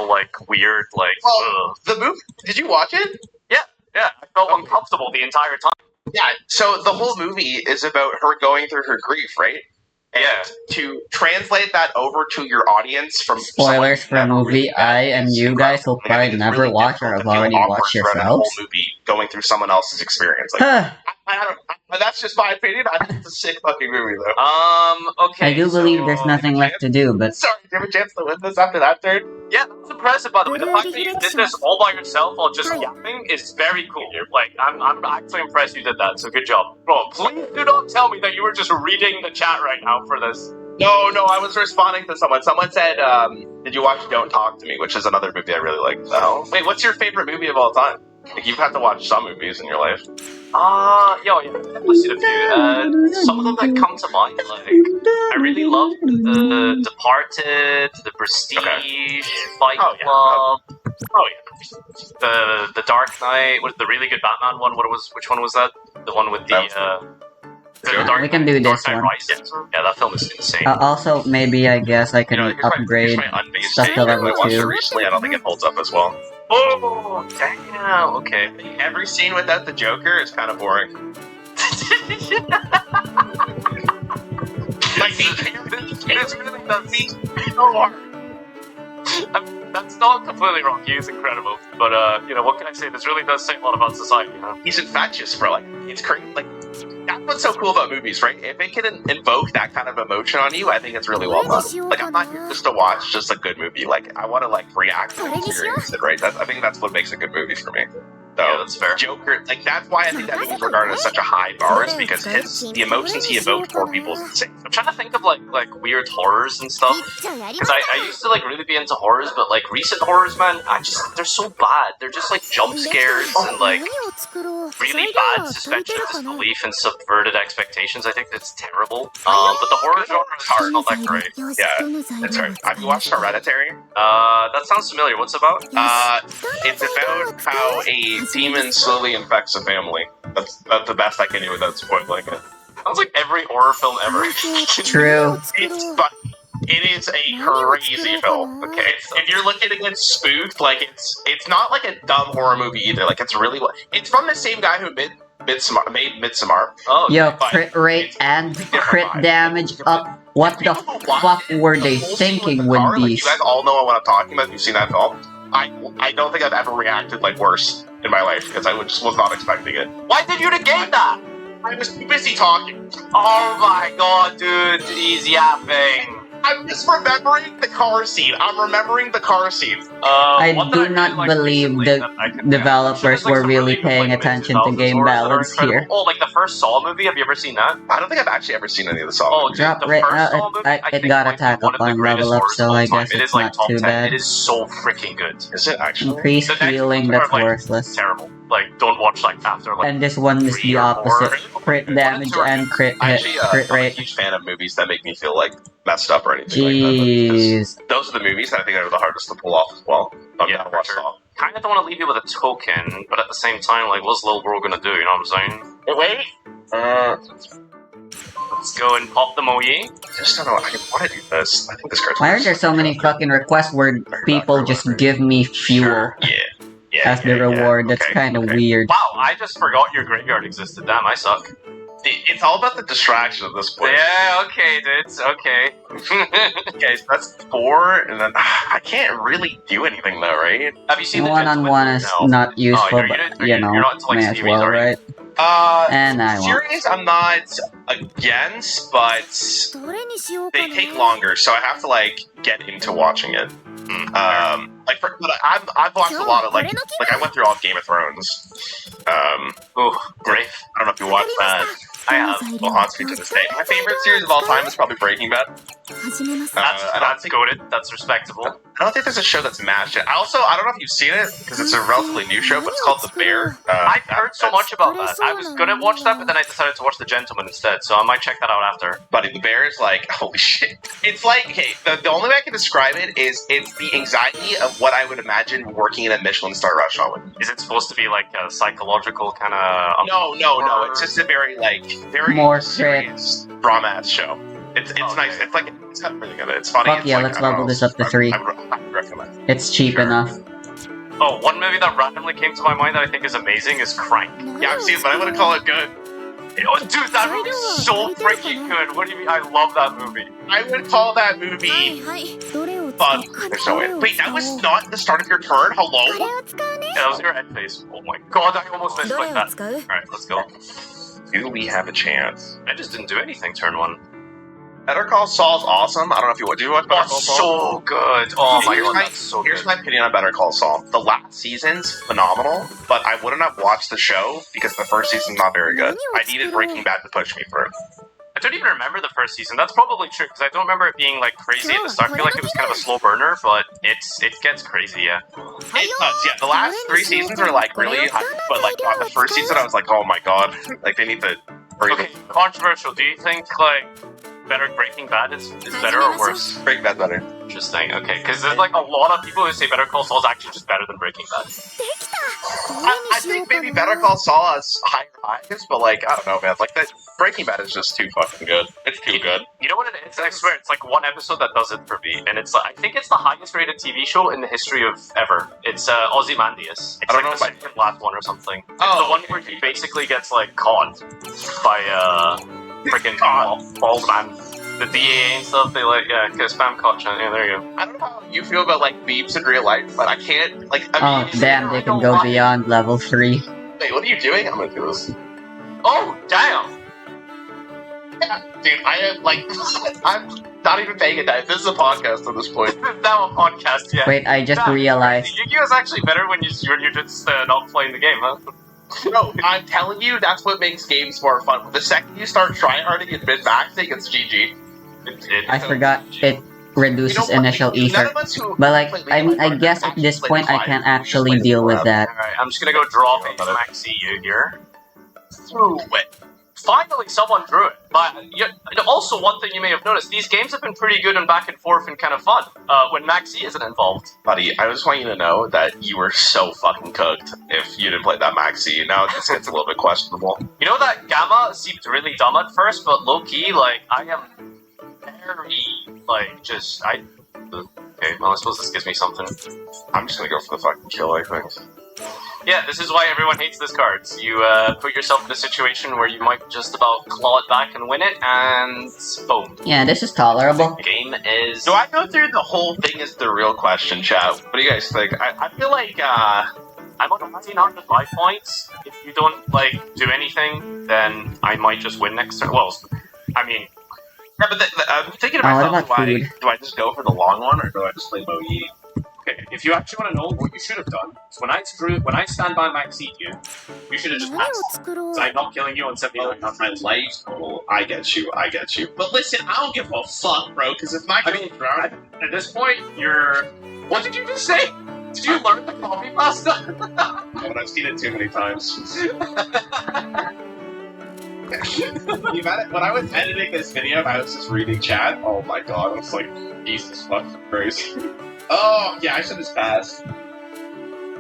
feel like weird. Like, well, the movie. Did you watch it? Yeah, I felt uncomfortable the entire time. Yeah. So the whole movie is about her going through her grief, right? And to translate that over to your audience from spoilers for a movie I and you guys will probably never watch or have already watched yourselves. The whole movie going through someone else's experience. Like, I don't. That's just my opinion. I think it's a sick fucking movie, though. Okay. I do believe there's nothing left to do, but sorry, do you have a chance to win this after that turn? Yeah, that's impressive. By the way, the fact that you did this all by yourself while just yapping is very cool. Like, I'm actually impressed you did that. So good job, bro. Please do not tell me that you were just reading the chat right now for this. No, I was responding to someone. Someone said, "Did you watch Don't Talk to Me?" Which is another movie I really like. Wait, what's your favorite movie of all time? Like, you've had to watch some movies in your life. Yeah, I've seen a few. Some of them that come to mind, like, I really loved The Departed, The Prestige, Fight Club. The Dark Knight, the really good Batman one. Which one was that? The one with we can do this one. Yeah, that film is insane. Also, maybe I guess I can upgrade stuff to level 2. I watched it recently. I don't think it holds up as well. Oh, damn. Okay. Every scene without the Joker is kind of boring. Like, it's really does me so hard. That's not completely wrong. He is incredible. But, what can I say? This really does say a lot about society, huh? He's infectious, bro. Like, it's crazy. Like, that's what's so cool about movies, right? If it can invoke that kind of emotion on you, I think it's really well done. Like, I'm not here just to watch just a good movie. Like, I want to, like, react and experience it, right? I think that's what makes a good movie for me. So, yeah, that's fair. Joker, like, that's why I think that movie's regarded as such a high bar, is because the emotions he evoked for people is insane. I'm trying to think of, like weird horrors and stuff. Because I used to, like, really be into horrors, but, like, recent horrors, man, they're so bad. They're just, like, jump scares and, like, really bad suspension of disbelief and subverted expectations. I think that's terrible. But the horror genre is not that great. Yeah, that's right. Have you watched Hereditary? That sounds familiar. What's it about? It's about how a demon slowly infects a family. That's the best I can do without spoiling it. Sounds like every horror film ever. True. But it is a crazy film. Okay, if you're looking to get spooked, like it's not like a dumb horror movie either. Like, it's really it's from the same guy who made Midsommar. Oh, yo, crit rate and crit damage up. What the fuck were they thinking with these? You guys all know what I'm talking about. You've seen that film. I don't think I've ever reacted like worse in my life, because I just was not expecting it. Why did you negate that? I was too busy talking. Oh my god, dude, he's yapping. I'm just remembering the car scene. I'm remembering the car scene. I do not believe the developers were really paying attention to game balance here. Oh, like the first Saw movie? Have you ever seen that? I don't think I've actually ever seen any of the Saw movies. Drop rate. It got a tack up on level up, so I guess it's not too bad. It is so freaking good. Is it actually? Increased healing, that's worthless. Terrible. Like, don't watch like after like. And this one is the opposite. Crit damage and crit hit, crit rate. I'm a huge fan of movies that make me feel like messed up or anything Jeez. like that. Those are the movies that I think are the hardest to pull off as well. Yeah, for sure. Kind of don't want to leave you with a token, but at the same time, like, what's little bro gonna do? You know what I'm saying? Wait. Let's go and pop the Moye. I just don't know. I want to do this. I think this card's. Why are there so many fucking requests where people just give me fuel? As the reward? That's kind of weird. Wow, I just forgot your graveyard existed. Damn, I suck. It's all about the distraction at this point. Yeah, okay, dudes, okay. Okay, so that's 4, and then I can't really do anything though, right? Have you seen one-on-one is not useful, but you know, may as well, right? And series I'm not against, but they take longer, so I have to like get into watching it. I've watched a lot of like I went through all of Game of Thrones. Great. I don't know if you watched that. I have. Well, haunts me to this day. My favorite series of all time is probably Breaking Bad. That's goated. That's respectable. I don't think there's a show that's matched it. I don't know if you've seen it, because it's a relatively new show, but it's called The Bear. I've heard so much about that. I was gonna watch that, but then I decided to watch The Gentleman instead, so I might check that out after. Buddy, The Bear is like, holy shit. It's like, okay, the only way I can describe it is it's the anxiety of what I would imagine working in a Michelin star restaurant would. Is it supposed to be like a psychological kind of... No. It's just a very, like, very more serious drama-ass show. It's nice. It's like it's not really good. It's funny. Fuck it's yeah, like, let's I don't level know, this up to 3. I would recommend. It's cheap enough. Oh, one movie that randomly came to my mind that I think is amazing is Crank. Yeah, I've seen it, but I wouldn't call it good. Oh, dude, that movie's so freaking good. What do you mean? I love that movie. I would call that movie fun. There's no way. Wait, that was not the start of your turn? Hello? Yeah, that was your end phase. Oh my god, I almost misclicked that. Alright, let's go. Do we have a chance? I just didn't do anything turn 1. Better Call Saul's awesome. I don't know if you would. Do you watch Better Call Saul? So good. Oh my Here's god, my, that's so here's good. my opinion on Better Call Saul. The last season's phenomenal, but I wouldn't have watched the show because the first season's not very good. I needed Breaking Bad to push me through. I don't even remember the first season. That's probably true, because I don't remember it being like crazy at the start. I feel like it was kind of a slow burner, but it gets crazy, yeah. It does, yeah. The last 3 seasons are like really hot, but like on the first season I was like, oh my god. Like they need to Okay, controversial. Do you think like Breaking Bad is better or worse? Breaking Bad's better. Interesting. Okay, because there's like a lot of people who say Better Call Saul is actually just better than Breaking Bad. I think maybe Better Call Saul has higher highs, but like I don't know, man. Like that Breaking Bad is just too fucking good. It's too good. You know what it is? I swear, it's like one episode that does it for me, and it's like, I think it's the highest rated TV show in the history of ever. It's Ozymandias. It's I don't like know the if I- second last one or something. It's Oh, the one where he basically gets like caught by freaking bald man. The DA and stuff, they like, yeah, spam caught. Yeah, there you go. I don't know how you feel about like beeps in real life, but I can't like. Oh, damn, they can go beyond level 3. Wait, what are you doing? I'm gonna do this. Oh, damn! Dude, I am like, I'm not even paying attention. This is a podcast at this point. Now a podcast, yeah. Wait, I just realized. Yu-Gi-Oh is actually better when you're just not playing the game, huh? No, I'm telling you, that's what makes games more fun. The second you start tryharding and min-maxing, it's GG. I forgot it reduces initial ether. But like, I mean, I guess at this point I can't actually deal with that. Alright, I'm just gonna go drop a Maxi here. Through it. Finally, someone drew it. But also, one thing you may have noticed, these games have been pretty good and back and forth and kind of fun when Maxi isn't involved. Buddy, I just want you to know that you were so fucking cooked if you didn't play that Maxi. Now this gets a little bit questionable. You know that Gamma seemed really dumb at first, but low-key, like, I am very, like, just, okay, well, I suppose this gives me something. I'm just gonna go for the fucking kill, I think. Yeah, this is why everyone hates this card. You put yourself in a situation where you might just about claw it back and win it, and boom. Yeah, this is tolerable. The game is... Do I go through the whole thing is the real question, chat? What do you guys think? I feel like, I'm on 1905 points. If you don't, like, do anything, then I might just win next turn. Well, I mean... Yeah, but I'm thinking to what myself, about food? do I just go for the long one, or do I just play yyyy? Okay, if you actually want to know what you should have done, is when I stand by Maxi you should have just passed. So I'm not killing you on 79. Not my life total. I get you. But listen, I don't give a fuck, bro, because if my At this point, you're... What did you just say? Did you learn the copy pasta? but I've seen it too many times. When I was editing this video, I was just reading chat. Oh my god, I was like, Jesus fucking Christ. Oh, yeah, I should have passed.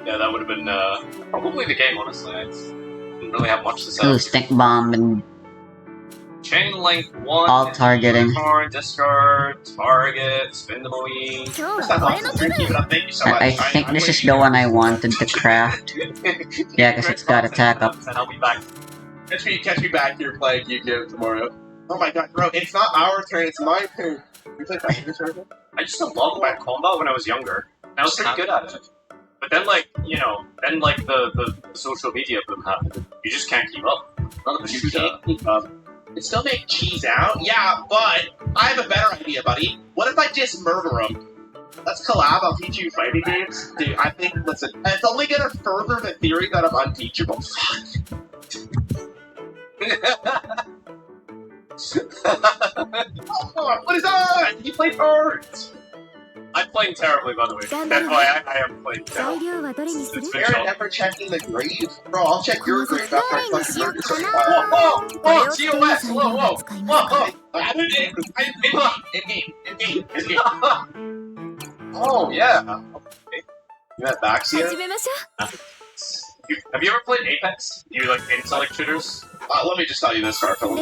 Yeah, that would have been probably the game, honestly. I didn't really have much to say. Ooh, stink bomb and Chain link 1. all targeting. Discard, target, spin the movie. Keep it up, thank you so much. I think this is the one I wanted to craft. Yeah, because it's got attack up. And I'll be back. Catch me back here playing Yu-Gi-Oh! Tomorrow. Oh my god, bro, it's not our turn, it's my turn. We play back your turn? I used to love that combat when I was younger. I was pretty good at it. But then, like, the social media boom happened. You just can't keep up. None of You can't keep up. It still make cheese out? Yeah, but I have a better idea, buddy. What if I just murder him? Let's collab, I'll teach you fighting games. Dude, I think, listen, it's only gonna further the theory that I'm unteachable. Fuck. Oh, what is that? He played cards! I'm playing terribly, by the way. That's why I am playing terribly. It's been You're shown. never checking the grave? Bro, I'll check your grave after I fucking murder someone. Whoa, TOS! Whoa! In game. Oh, yeah. Okay. You have backs here? Have you ever played Apex? You like intellect shooters? let me just tell you this, Garfield.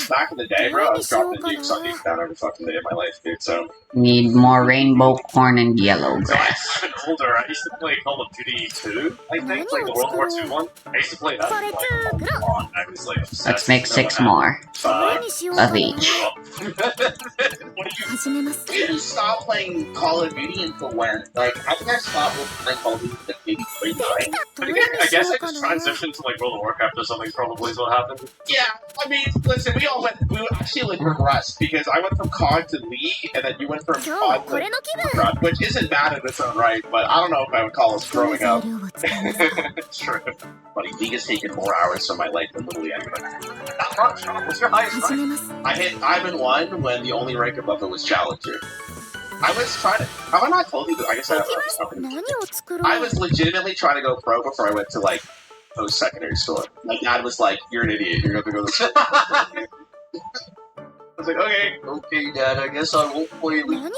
Back in the day, bro, I was dropping nukes on nuke down every fucking day of my life, dude. So Need more rainbow corn and yellow So I grass. was even older. I used to play Call of Duty 2, I think, like the World War II one. I used to play that like, a lot. I was like obsessed. Let's make So 6 more. what Of each. did you stop playing Call of Duty until when? Like, I think I stopped playing Call of Duty at maybe 39. But again, I guess I just transitioned to like World of Warcraft or something. Probably is what happened. Yeah, I mean, listen, we actually like regressed because I went from COD to League, and then you went from COD to Warcraft, which isn't bad in its own right, but I don't know if I would call us growing up. It's true. Buddy, League has taken more hours from my life than literally anything. Not much. What's your highest rank? I hit Diamond 1 when the only rank above it was Challenger. I was trying to. Have I not told you? I guess I have. I was legitimately trying to go pro before I went to like post-secondary school. My dad was like, "You're an idiot. You're going to go to." I was like, "Okay, Dad. I guess I won't play League."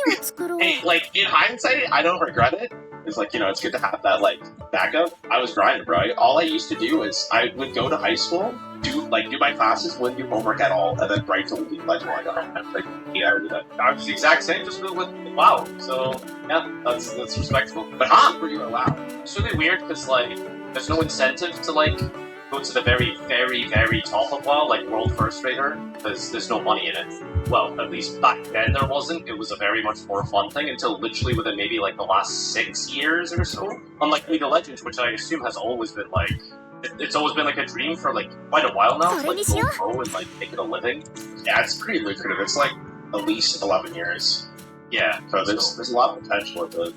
Hey, like in hindsight, I don't regret it. It's like, you know, it's good to have that like backup. I was grinding, bro. All I used to do is I would go to high school, do my classes, wouldn't do homework at all, and then write till League Legend when I got home. Like 8 hours a day. I was the exact same, just with WoW. So yeah, that's respectable. But how were you allowed? It's really weird because like there's no incentive to like go to the very, very, very top of WoW, like World First Raider. There's no money in it. Well, at least back then there wasn't. It was a very much more fun thing until literally within maybe like the last 6 years or so. Unlike League of Legends, which I assume has always been like it's always been like a dream for like quite a while now to like go pro and like make it a living. Yeah, it's pretty lucrative. It's like at least 11 years. Yeah, so there's a lot of potential with it.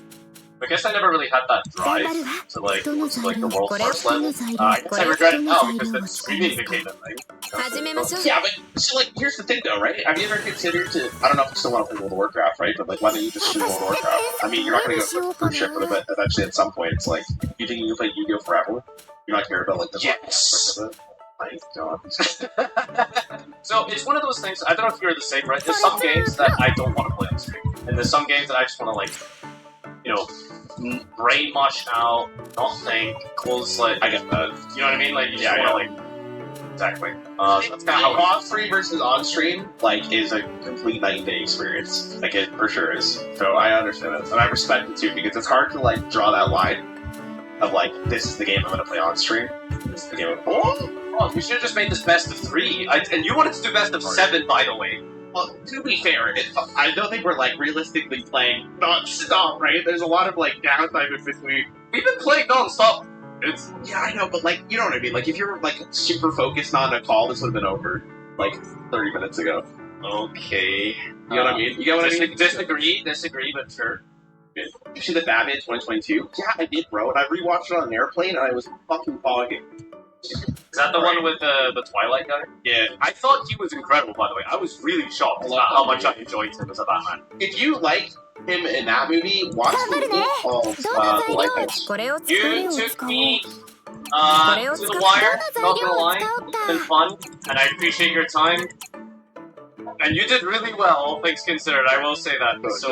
I guess I never really had that drive to like go to like the world first level. I guess I regret it now because the streaming became a thing. Yeah, but so like here's the thing though, right? Have you ever considered to? I don't know if you still want to play World of Warcraft, right? But like, why don't you just stream World of Warcraft? I mean, you're not going to go for shit, but eventually at some point, it's like you think you can play Yu-Gi-Oh forever? You're not care about like the yes. My God. So it's one of those things. I don't know if you're the same, right? There's some games that I don't want to play on stream, and there's some games that I just want to like, you know, brain mush out, not think, close like. I get that. You know what I mean? Like, you just want to like. Exactly. That's kind of how off stream versus on stream like is a complete night and day experience. Like it for sure is. So I understand it, and I respect it too because it's hard to like draw that line of like this is the game I'm gonna play on stream. This is the game. Oh, we should have just made this best of 3. And you wanted to do best of 7, by the way. Well, to be fair, I don't think we're like realistically playing non-stop, right? There's a lot of like downtime in between. We've been playing non-stop. Yeah, I know, but like, you know what I mean? Like, if you're like super focused on a call, this would have been over like 30 minutes ago. Okay. You know what I mean? You get what I mean? Disagree, but sure. You see the Batman 2022? Yeah, I did, bro. And I rewatched it on an airplane, and I was fucking fogging. Is that the one with the Twilight guy? Yeah. I thought he was incredible, by the way. I was really shocked about how much I enjoyed him as a Batman. If you like him in that movie, watch the movie called The Lighthouse. You took me to the wire, not gonna lie. It's been fun, and I appreciate your time. And you did really well, all things considered, I will say that. So,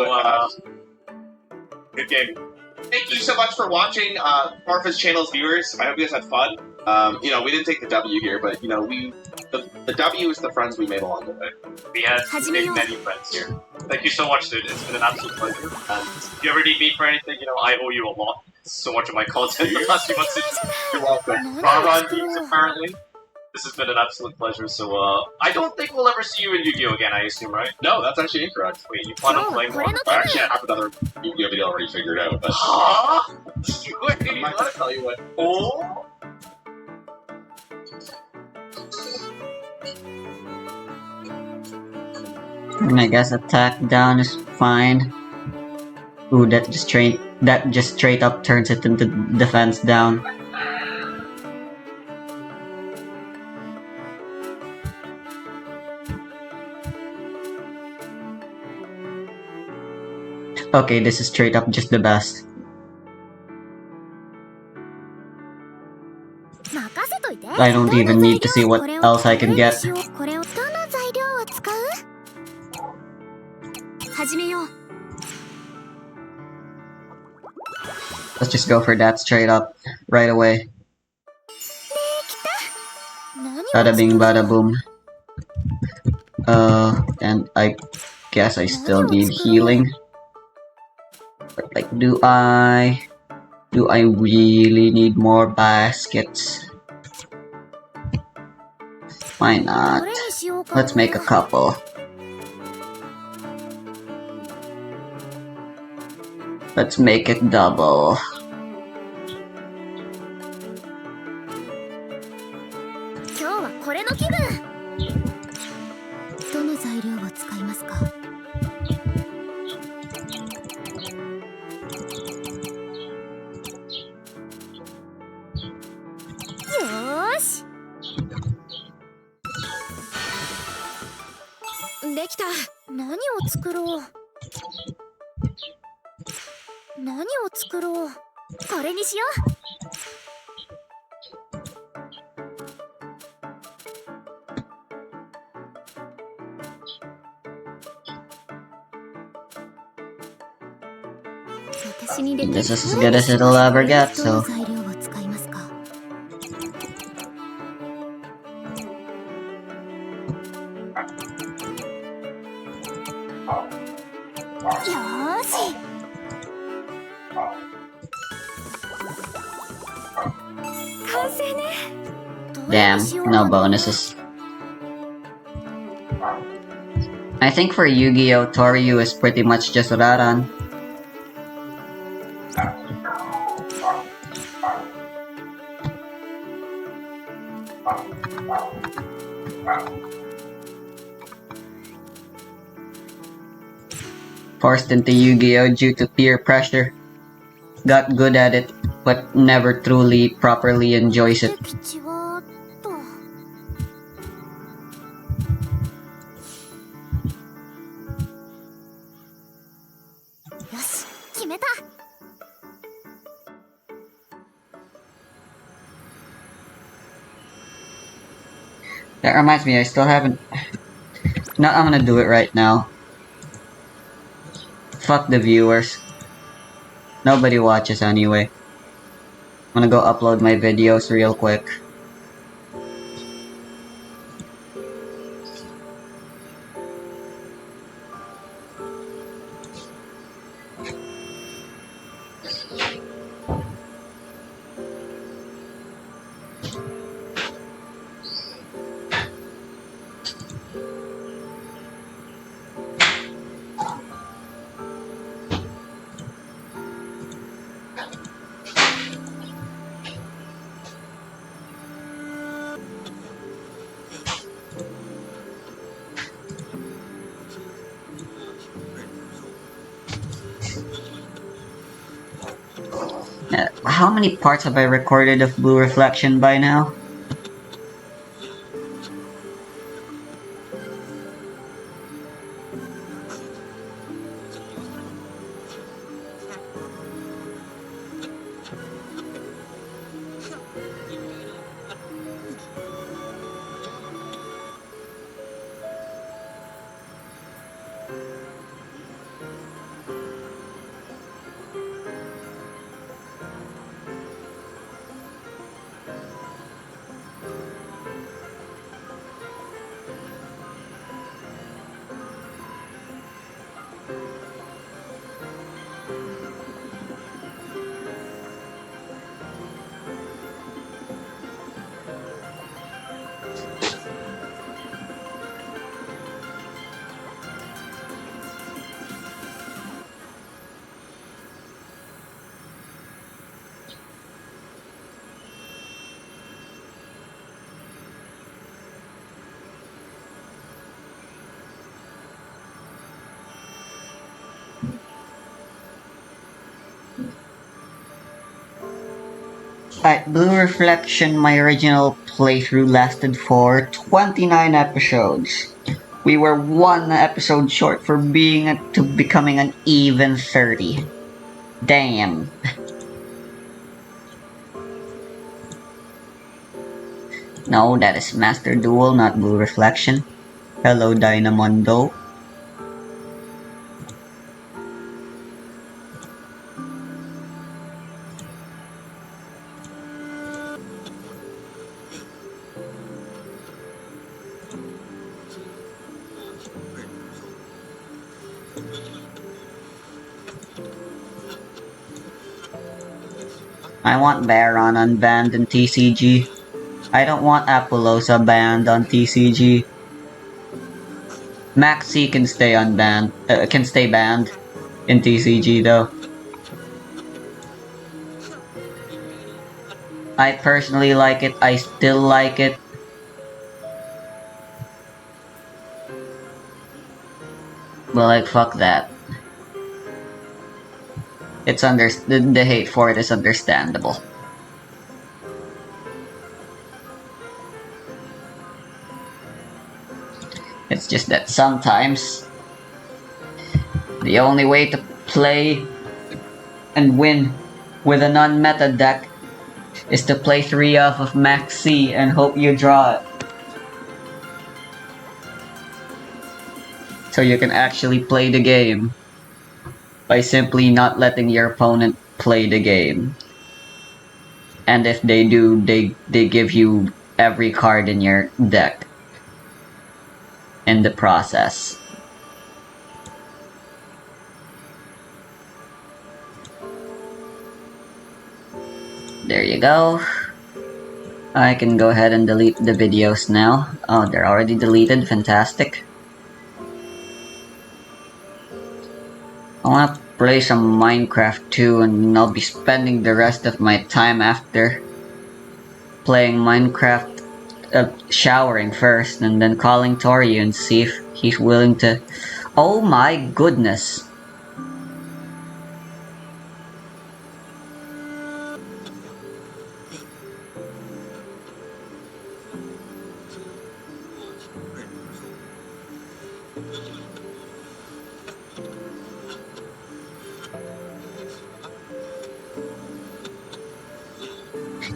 good game. Thank you so much for watching Marfa's channel's viewers. I hope you guys had fun. You know, we didn't take the W here, but you know, the W is the friends we made along the way. We had many friends here. Thank you so much, dude. It's been an absolute pleasure. And if you ever need me for anything, you know, I owe you a lot. So much of my content the past few months. You're welcome. Ron Beats, apparently. This has been an absolute pleasure. So, I don't think we'll ever see you in Yu-Gi-Oh again, I assume, right? No, that's actually incorrect. Wait, you plan on playing more? I actually have another Yu-Gi-Oh video already figured out. But huh? I might not tell you what. Oh. And I guess attack down is fine. Ooh, that just straight up turns it into defense down. Okay, this is straight up just the best. I don't even need to see what else I can get. Let's just go for that straight up, right away. Bada bing, bada boom. And I guess I still need healing. But like, do I really need more baskets? Why not? Let's make a couple. Let's make it double. This is as good as it'll ever get, so... Damn, no bonuses. I think for Yu-Gi-Oh! Toryu is pretty much just Raran. Forced into Yu-Gi-Oh! Due to peer pressure. Got good at it, but never truly, properly enjoys it. That reminds me, I still haven't... No, I'm gonna do it right now. Fuck the viewers. Nobody watches anyway. I'm gonna go upload my videos real quick. How many parts have I recorded of Blue Reflection by now? Alright, Blue Reflection, my original playthrough lasted for 29 episodes. We were one episode short for becoming an even 30. Damn. No, that is Master Duel, not Blue Reflection. Hello, Dynamondo. I want Baron unbanned in TCG. I don't want Apollosa banned on TCG. Maxi can stay unbanned. Can stay banned in TCG though. I personally like it. I still like it. But like, fuck that. It's the hate for it is understandable. It's just that sometimes the only way to play and win with a non-meta deck is to play 3 off of Max C and hope you draw it. So you can actually play the game by simply not letting your opponent play the game. And if they do, they give you every card in your deck in the process. There you go. I can go ahead and delete the videos now. Oh, they're already deleted. Fantastic. I wanna play some Minecraft too, and I'll be spending the rest of my time after playing Minecraft showering first and then calling Tori and see if he's willing to... Oh my goodness!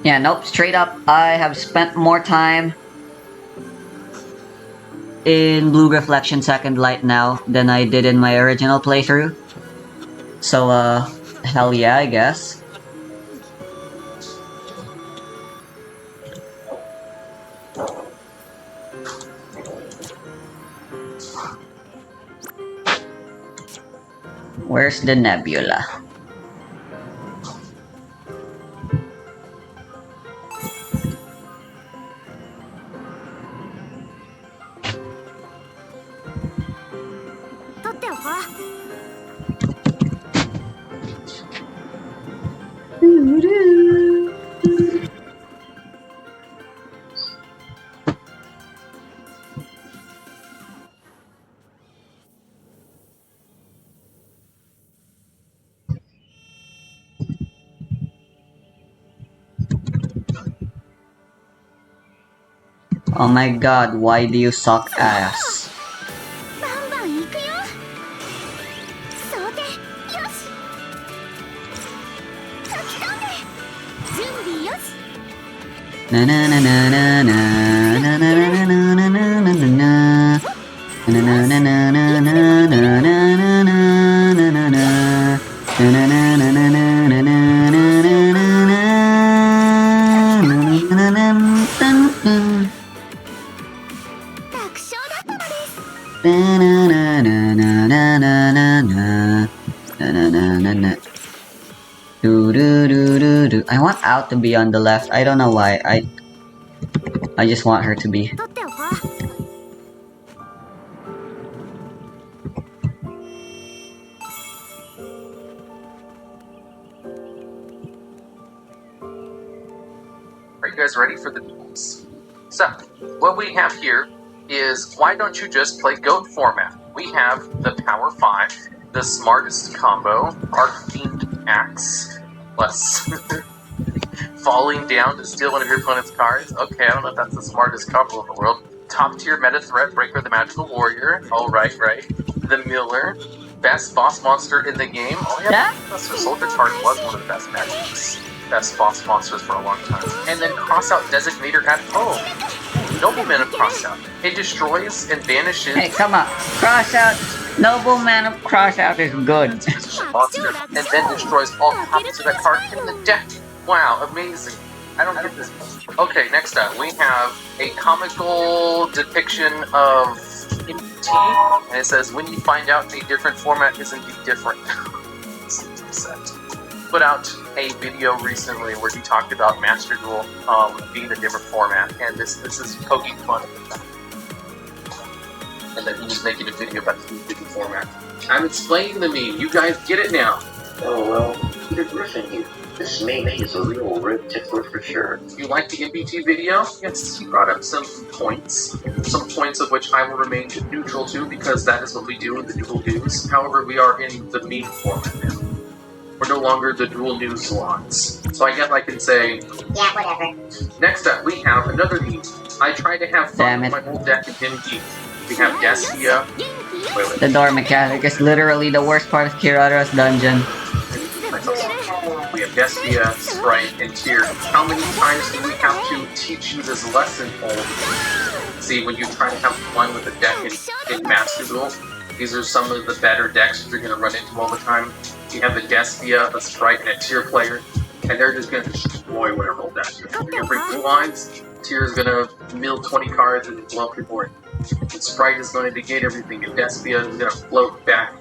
Yeah, nope, straight up, I have spent more time in Blue Reflection Second Light now than I did in my original playthrough. So, hell yeah, I guess. Where's the nebula? Oh my god, why do you suck ass? Na na na na na na na na na na na na na na. Na na na na na na na na na na na na na. Na na na na na na na na na na. Do do do do do. I want Out to be on the left. I don't know why. I just want her to be. Are you guys ready for the duels? So, what we have here is, why don't you just play GOAT format? We have the Power 5, the smartest combo, Arc Themed Axe, plus falling down to steal one of your opponent's cards. Okay, I don't know if that's the smartest combo in the world. Top tier meta threat, Breaker the Magical Warrior. Oh, right. The Miller, best boss monster in the game. Oh yeah, Professor Soldier card was one of the best matches. Best boss monsters for a long time. And then Crossout Designator at home. Nobleman of Crossout. It destroys and banishes... Hey, come on. Crossout. Nobleman of Crossout is good. Monster, and then destroys all copies of that card in the deck. Wow, amazing. I don't get this. Okay, next up, we have a comical depiction of MT, and it says, when you find out a different format is indeed different. put out a video recently where he talked about Master Duel being a different format, and this is poking fun at the fact. And that he was making a video about the new different format. I'm explaining the meme. You guys get it now. Oh, well, Peter Griffin here. This meme is a real rib tickler for sure. You like the MBT video? Yes, he brought up some points of which I will remain neutral to because that is what we do in the Dual News. However, we are in the meme format now. We're no longer the Dual News salons. So I guess I can say, yeah, whatever. Next up, we have another meme. I try to have fun with my whole deck in MD. We have Despia. The door mechanic is literally the worst part of Kirara's dungeon. We have Despia, Sprite, and Tyr. How many times do we have to teach you this lesson, Old? See, when you try to have fun with a deck in Master Duel, these are some of the better decks that you're going to run into all the time. You have a Despia, a Sprite, and a Tyr player, and they're just going to destroy whatever old deck. You're going to bring blue lines, Tyr is going to mill 20 cards and blow up your board. And Sprite is going to negate everything, and Despia is going to float back,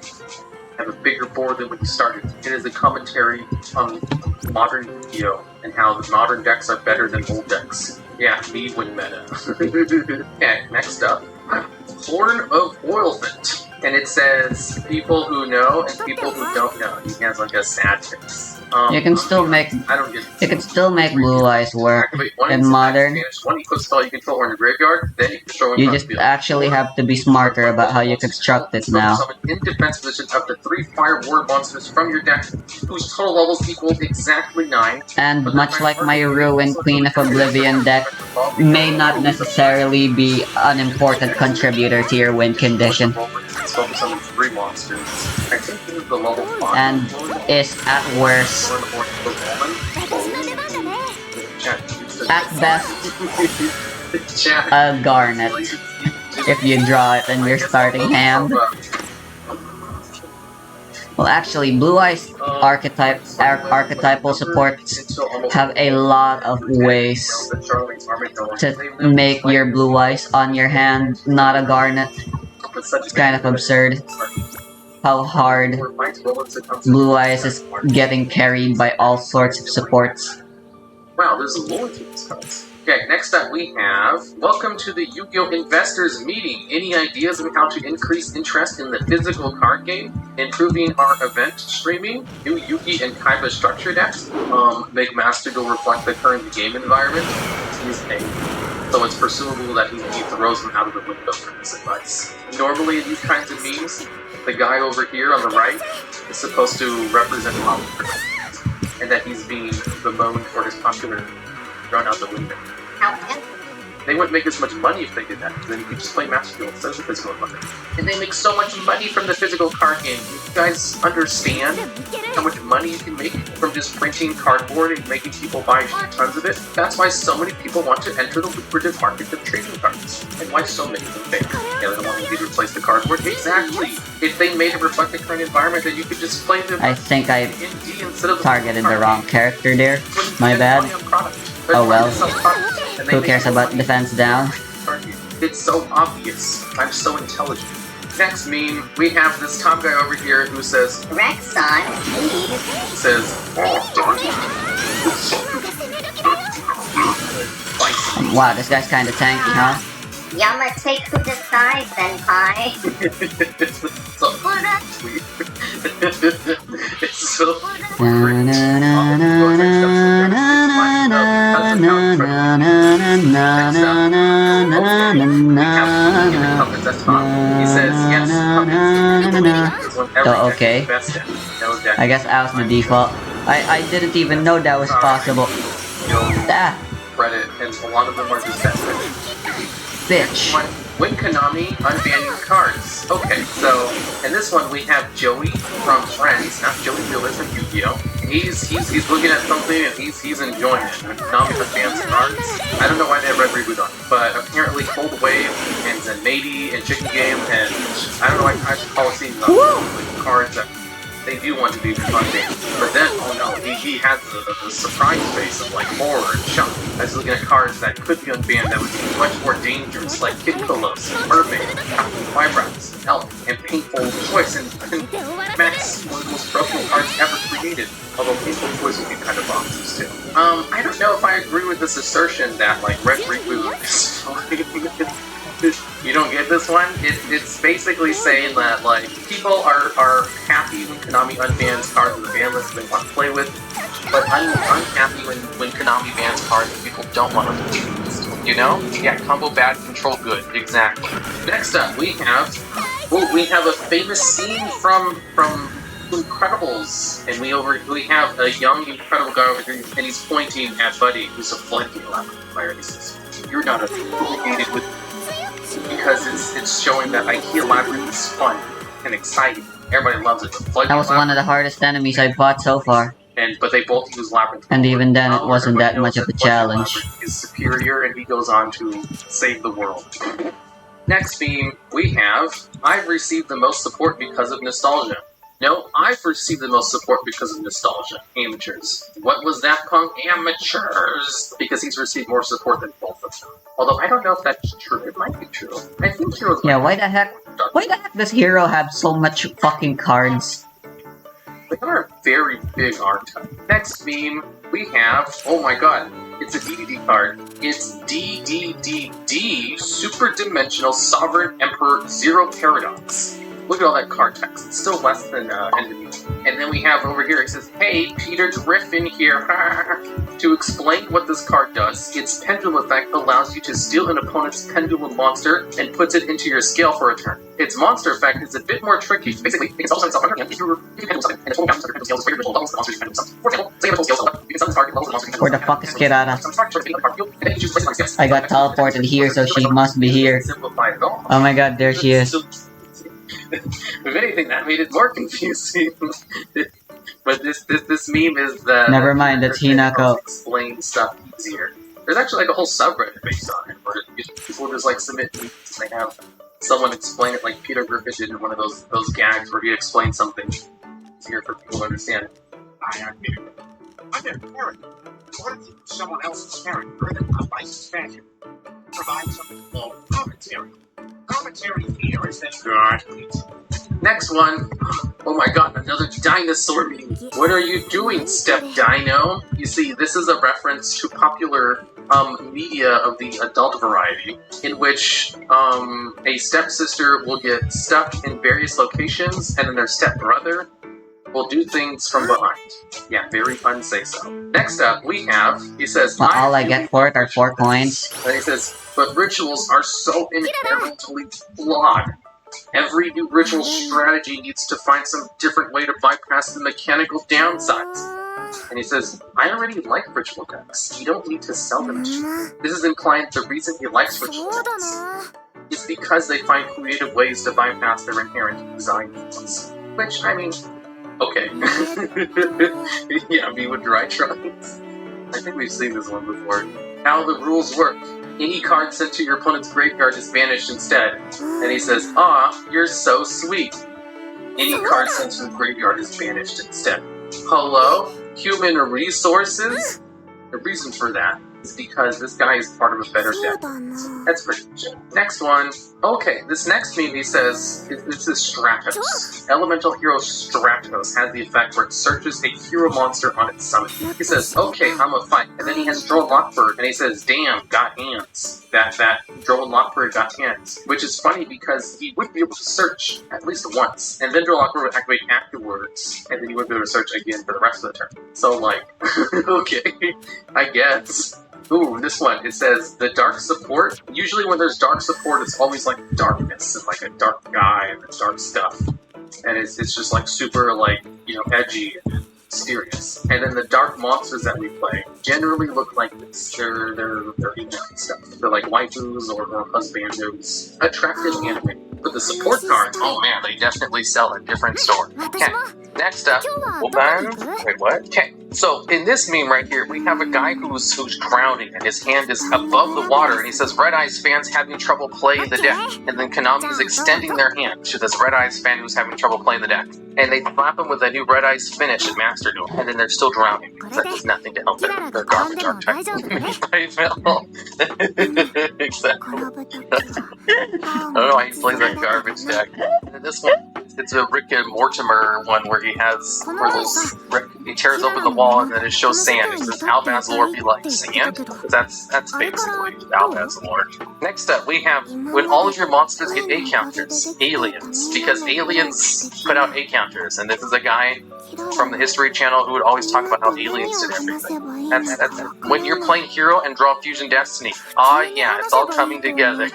have a bigger board than when you started. It is a commentary on modern Yu-Gi-Oh! And how the modern decks are better than old decks. Yeah, me win meta. Okay, next up. Horn of Oilfant. And it says, people who know and people who don't know. He has like a sad face. You can still make I don't get you can still make Blue Eyes work in modern. One equals spell you control in your graveyard, then you can throw in You front just field. actually have to be smarter about how you construct it now. Summon in defense position up to 3 fire ward monsters from your deck, whose total levels equal exactly 9. And much like my Ruin Queen of Oblivion deck, may not necessarily be an important contributor to your win condition. So summon 3 monsters. I think this is the level 5. And is at worst, at best, a Garnet. If you draw it in your starting hand. Well, actually, Blue Eyes archetypal supports have a lot of ways to make your Blue Eyes on your hand not a Garnet. It's kind of absurd how hard Blue Eyes is getting carried by all sorts of supports. Wow, there's a loyalty to these cards. Okay, next up we have, welcome to the Yu-Gi-Oh! Investors Meeting. Any ideas on how to increase interest in the physical card game? Improving our event streaming? New Yugi and Kaiba structure decks? Make Master Duel reflect the current game environment? He's a. So it's presumable that he throws them out of the window for this advice. Normally in these kinds of memes, the guy over here on the right is supposed to represent popular, and that he's being bemoaned for his popular thrown out the window. They wouldn't make as much money if they did that, then you could just play Master Duel instead of the physical money. And they make so much money from the physical card game. You guys understand how much money you can make from just printing cardboard and making people buy tons of it? That's why so many people want to enter the lucrative market of trading cards. And why so many of them fail. Yeah, they don't want to replace the cardboard. Exactly! If they made it reflect the current environment, then you could just play them I think I in D instead of targeted the wrong character there. My bad. Oh well. Who cares about defense down? It's so obvious. I'm so intelligent. Next meme, we have this top guy over here who says, Rexon, please. says, Wow, this guy's kinda tanky, huh? Yama take who decide, Senpai. so sweet. It's so He says, yes, Oh, okay. I guess I was the default. I didn't even know that was possible. Ah, credit, and a lot of them are just that bitch. When Konami unbanning cards. Okay, so in this one we have Joey from Friends, not Joey Wheeler from Yu-Gi-Oh! He's looking at something and he's enjoying it. When Konami unbans cards, I don't know why they Red Reboot on it, but apparently Cold Wave and Zenmaity and Chicken Game and I don't know why I should call it like cards that they do want to be fun band. But then, oh no, he has the surprise face of like horror and shock as looking at cards that could be unbanned that would be much more dangerous, like Kid Kolos, Mermaid, Captain Eyebrows, Elf, and Painful Choice, and Max, one of the most broken cards ever created. Although Painful Choice would be kind of bonkers too. I don't know if I agree with this assertion that like Red Reboot is fine. You don't get this one? It's basically saying that like people are happy when Konami unbans cards on the ban list they want to play with, but unhappy when Konami bans cards that people don't want to play with. You know? Yeah, combo bad, control good. Exactly. Next up, we have a famous scene from Incredibles, and we have a young Incredible guy over here, and he's pointing at Buddy, who's a flanking player. He says, "You're not affiliated with." Because it's showing that IKEA Labyrinth is fun and exciting. Everybody loves it. That was one of the hardest enemies I fought so far. But they both use Labyrinth. And even then, it wasn't that much of a challenge. Labyrinth is superior, and he goes on to save the world. Next theme, we have I've received the most support because of nostalgia. No, I've received the most support because of nostalgia. Amateurs. What was that, Punk? Amateurs! Because he's received more support than both of them. Although I don't know if that's true. It might be true. I think Heroes. Yeah, why the heck does Hero have so much fucking cards? They are a very big archetype. Next meme, we have, oh my god, it's a DDD card. It's DDDD, Super Dimensional Sovereign Emperor Zero Paradox. Look at all that card text. It's still less than enemy. And then we have over here, it says, "Hey, Peter Griffin here." To explain what this card does, its Pendulum effect allows you to steal an opponent's Pendulum monster and puts it into your scale for a turn. Its monster effect is a bit more tricky. Basically, it can spell itself under hand if you Pendulum something, and the total count of your Pendulum scale is greater than the levels of the monster you Pendulum summon. For example, say you have a total scale, you can summon this card, levels of the monster you Where the fuck is Kirara? I got teleported here, so she must be here. Oh my god, there she is. If anything, that made it more confusing. But this meme is that. Never mind, that's Hinako. Explain stuff easier. There's actually like a whole subreddit based on it, where people just like submit memes and they have someone explain it, like Peter Griffin did in one of those gags where he explained something easier for people to understand. I am Peter. I'm their parent. What if someone else's parent written a licensed fashion? Provide something called commentary. Commentary here is that God. Next one. Oh my god, another dinosaur meme. What are you doing, Step Dino? You see, this is a reference to popular media of the adult variety, in which a stepsister will get stuck in various locations, and then their stepbrother will do things from behind. Yeah, very fun say so. Next up, we have, he says, Well, all I get for it are 4 coins. And he says, but rituals are so inherently flawed. Every new ritual strategy needs to find some different way to bypass the mechanical downsides. And he says, I already like ritual decks. You don't need to sell them to me. This is implying the reason he likes ritual decks is because they find creative ways to bypass their inherent design flaws. Which, I mean, okay. Yeah, me with dry trunks. I think we've seen this one before. How the rules work. Any card sent to your opponent's graveyard is banished instead. And he says, "Aw, you're so sweet." Any card sent to the graveyard is banished instead. Hello? Human resources? The reason for that is because this guy is part of a better deck. That's pretty legit. Next one. Okay, this next meme, he says, this is Stratos. Elemental hero Stratos has the effect where it searches a hero monster on its summon. He says, okay, I'm a fight. And then he has Drone Lockbird, and he says, damn, got hands. That Drone Lockbird got hands. Which is funny because he would be able to search at least once. And then Drone Lockbird would activate afterwards, and then he would be able to search again for the rest of the turn. So, like, okay, I guess. Ooh, this one, it says, the dark support. Usually when there's dark support, it's always like darkness, and like a dark guy, and dark stuff. And it's just like super, like, you know, edgy and mysterious. And then the dark monsters that we play generally look like this. They're emo and stuff. They're like waifus or husbandos. Attractive anime. But the support cards, oh man, they definitely sell at different stores. Okay, next up, wait, what? Okay, so in this meme right here, we have a guy who's drowning and his hand is above the water, and he says, Red Eyes fans having trouble playing the deck. And then Konami is extending their hand to this Red Eyes fan who's having trouble playing the deck. And they slap him with a new Red Eyes finish at Master Duel, and then they're still drowning because that does nothing to help their garbage archetype. Exactly. I don't know why he plays that garbage deck. And this one, it's a Rick and Mortimer one where he has he tears open the wall and then it shows sand. It says Albazlor be like sand. That's basically Albazlor. Next up, we have when all of your monsters get A counters, aliens, because aliens put out A counters, and this is a guy from the History Channel who would always talk about how aliens did everything. That's when you're playing Hero and draw Fusion Destiny. Yeah, it's all coming together.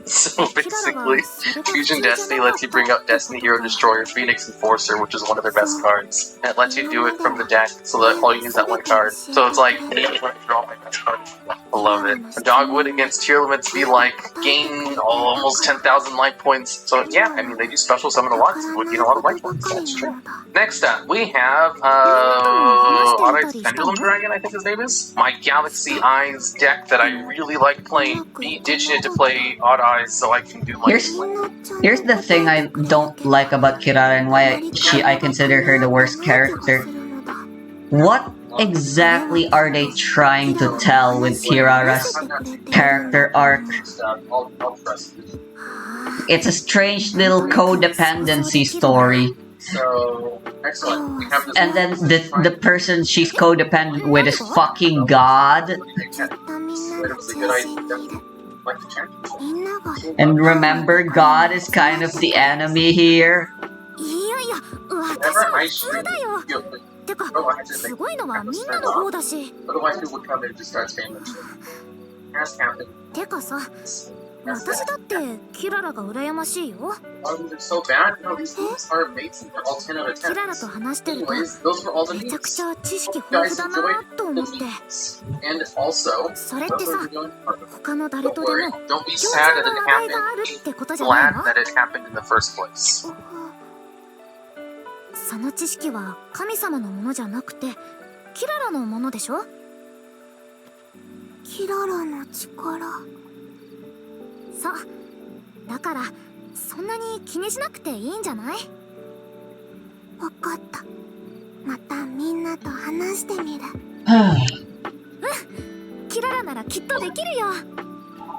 So basically, Fusion Destiny lets you bring up Destiny Hero Destroyer, Phoenix Enforcer, which is one of their best cards. And it lets you do it from the deck, so that all you use that one card. So it's like, draw my best card. I love it. Dogwood against tier limits be like, gain almost 10,000 life points. So yeah, I mean, they do special summon a lot, so would gain a lot of life points. That's true. Next up, we have, Odd-Eyes Pendulum Dragon, I think his name is. My Galaxy Eyes deck that I really like playing. Me ditching it to play Odd-Eyes so I can do like... Here's the thing I don't like about Kirara and why I consider her the worst character. What exactly are they trying to tell with Kirara's character arc? It's a strange little codependency story. So, excellent. We have this And then the person she's codependent with is fucking God. it was a good idea. Like the champion. And remember, God is kind of the enemy here. Whenever I shoot, otherwise people would come in and just start spamming shit. As happened. 私だってキララが羨ましいよ。 Oh, they're so bad. No, these movies are amazing. They're all 10 out of 10. キララと話してると Anyways, those were all the めちゃく memes. ちゃ知識 You 豊 guys 富だなと enjoyed 思っ the て。 memes. And also, それってさ、 what we're doing? 他の誰 Don't とで worry. も Don't be 共通 sad の that it 話題があ happened. るってことじゃない Glad の？ that it happened in the first place. その知識は神様のものじゃなくてキララのものでしょ？キララの力。そう。だからそんなに気にしなくていいんじゃない？わかった。またみんなと話してみる。キララならきっとできるよ。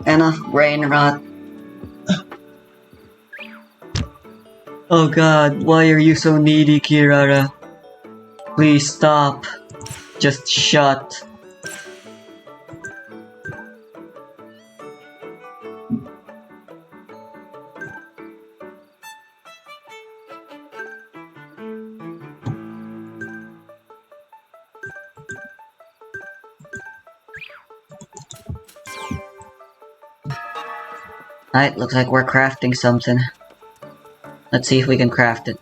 Enough brain rot. Oh god, why are you so needy, Kirara? Please stop. Just shut. Alright, looks like we're crafting something. Let's see if we can craft it.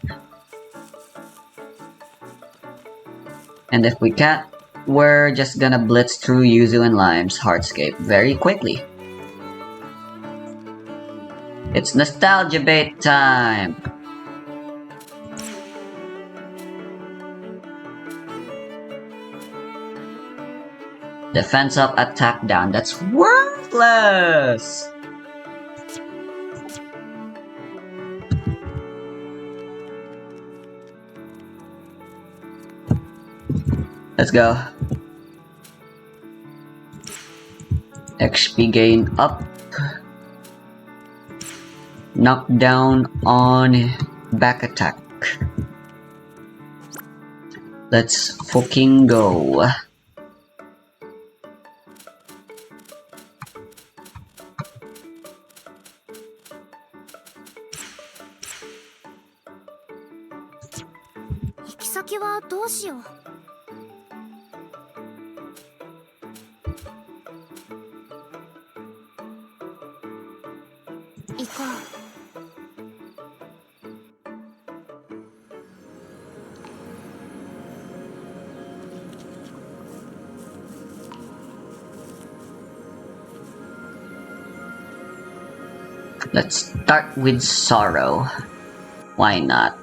And if we can't, we're just gonna blitz through Yuzu and Lime's hardscape very quickly. It's nostalgia bait time! Defense up, attack down. That's worthless! Let's go. XP gain up. Knockdown on back attack. Let's fucking go.行き先はどうしよう。行こう。Let's start with sorrow. Why not?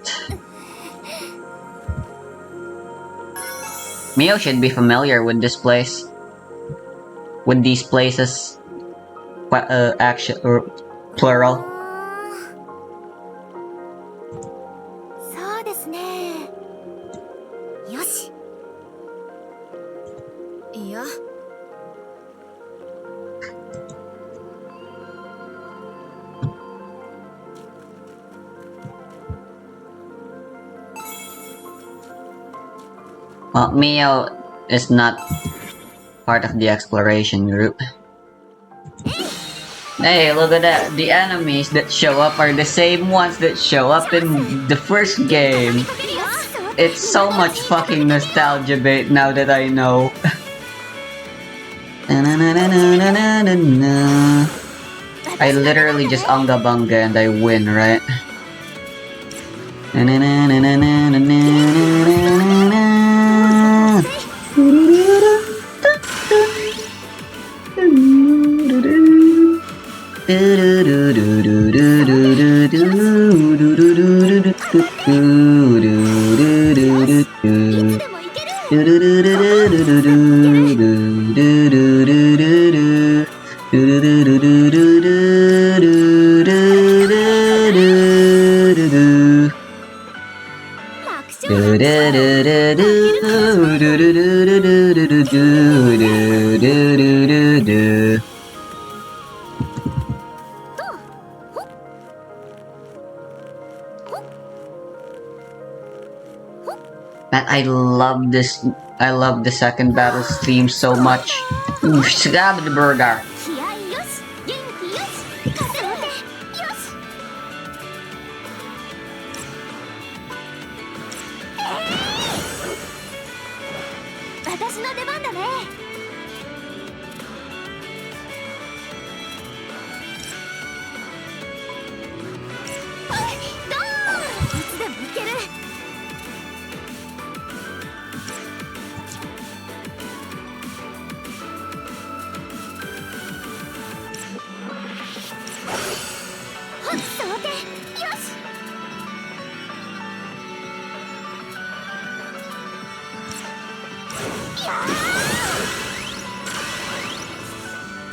Mio should be familiar with this place. With these places. Action or plural. そうですね。よし。いや。Well, Mio is not part of the exploration group. Hey, look at that. The enemies that show up are the same ones that show up in the first game. It's so much fucking nostalgia bait now that I know. I literally just unga bunga and I win, right? Man, I love this. I love the second battle's theme so much. Stab the burger. 気合いよし、元気よし、風をてよし。私の出番だね。ドーン！いつでもいける。はっ、さて、よし。いやー！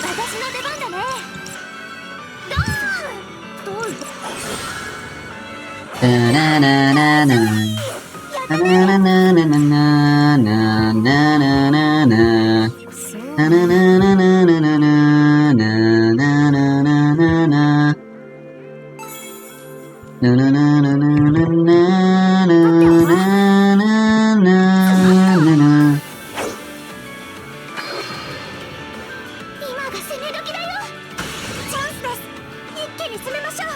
私の出番だね。ドーン！どうぞ。今が攻め時だよ。チャンスです。一気に攻めましょう。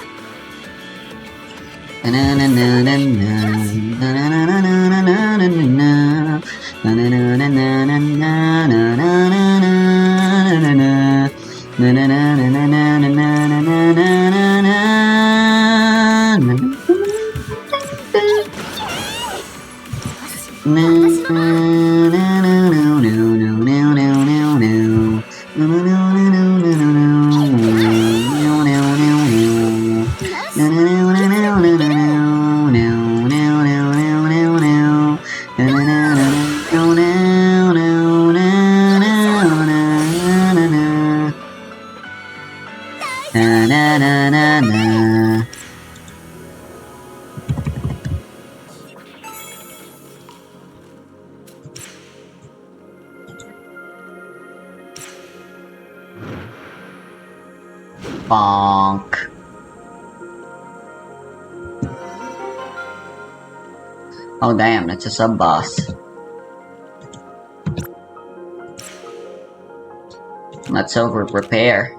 Bonk. Oh damn, that's a sub-boss. Let's over-prepare.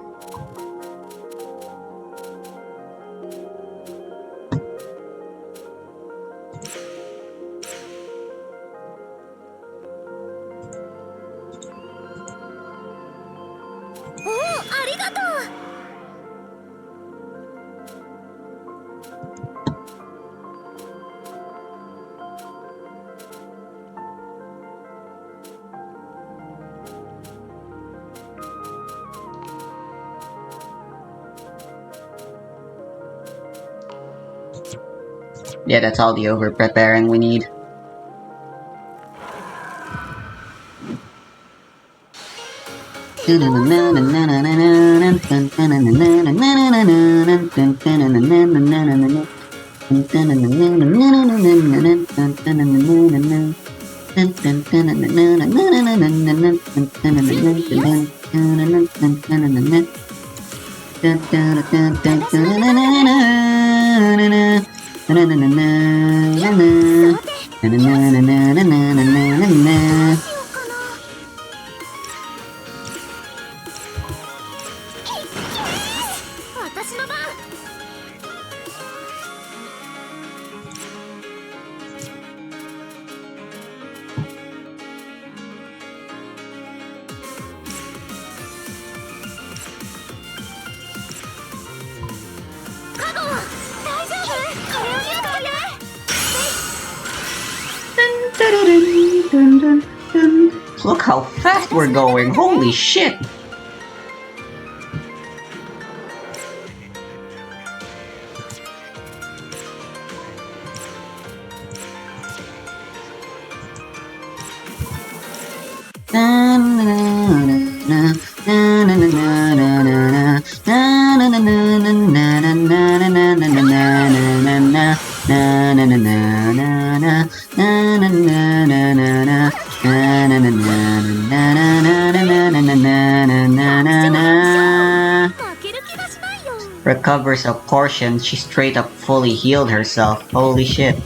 Oh, ありがとう。Yeah, that's all the over preparing we need. Look how fast we're going, holy shit! Recovers a portion, she straight up fully healed herself. Holy shit.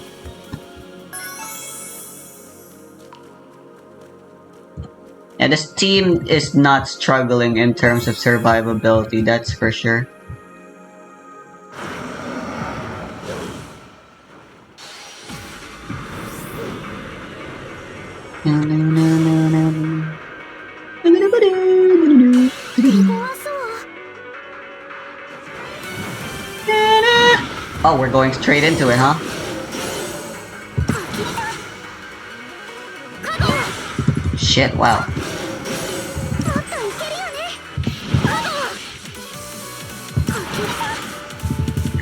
And this team is not struggling in terms of survivability, that's for sure. Oh, we're going straight into it, huh? Shit, wow.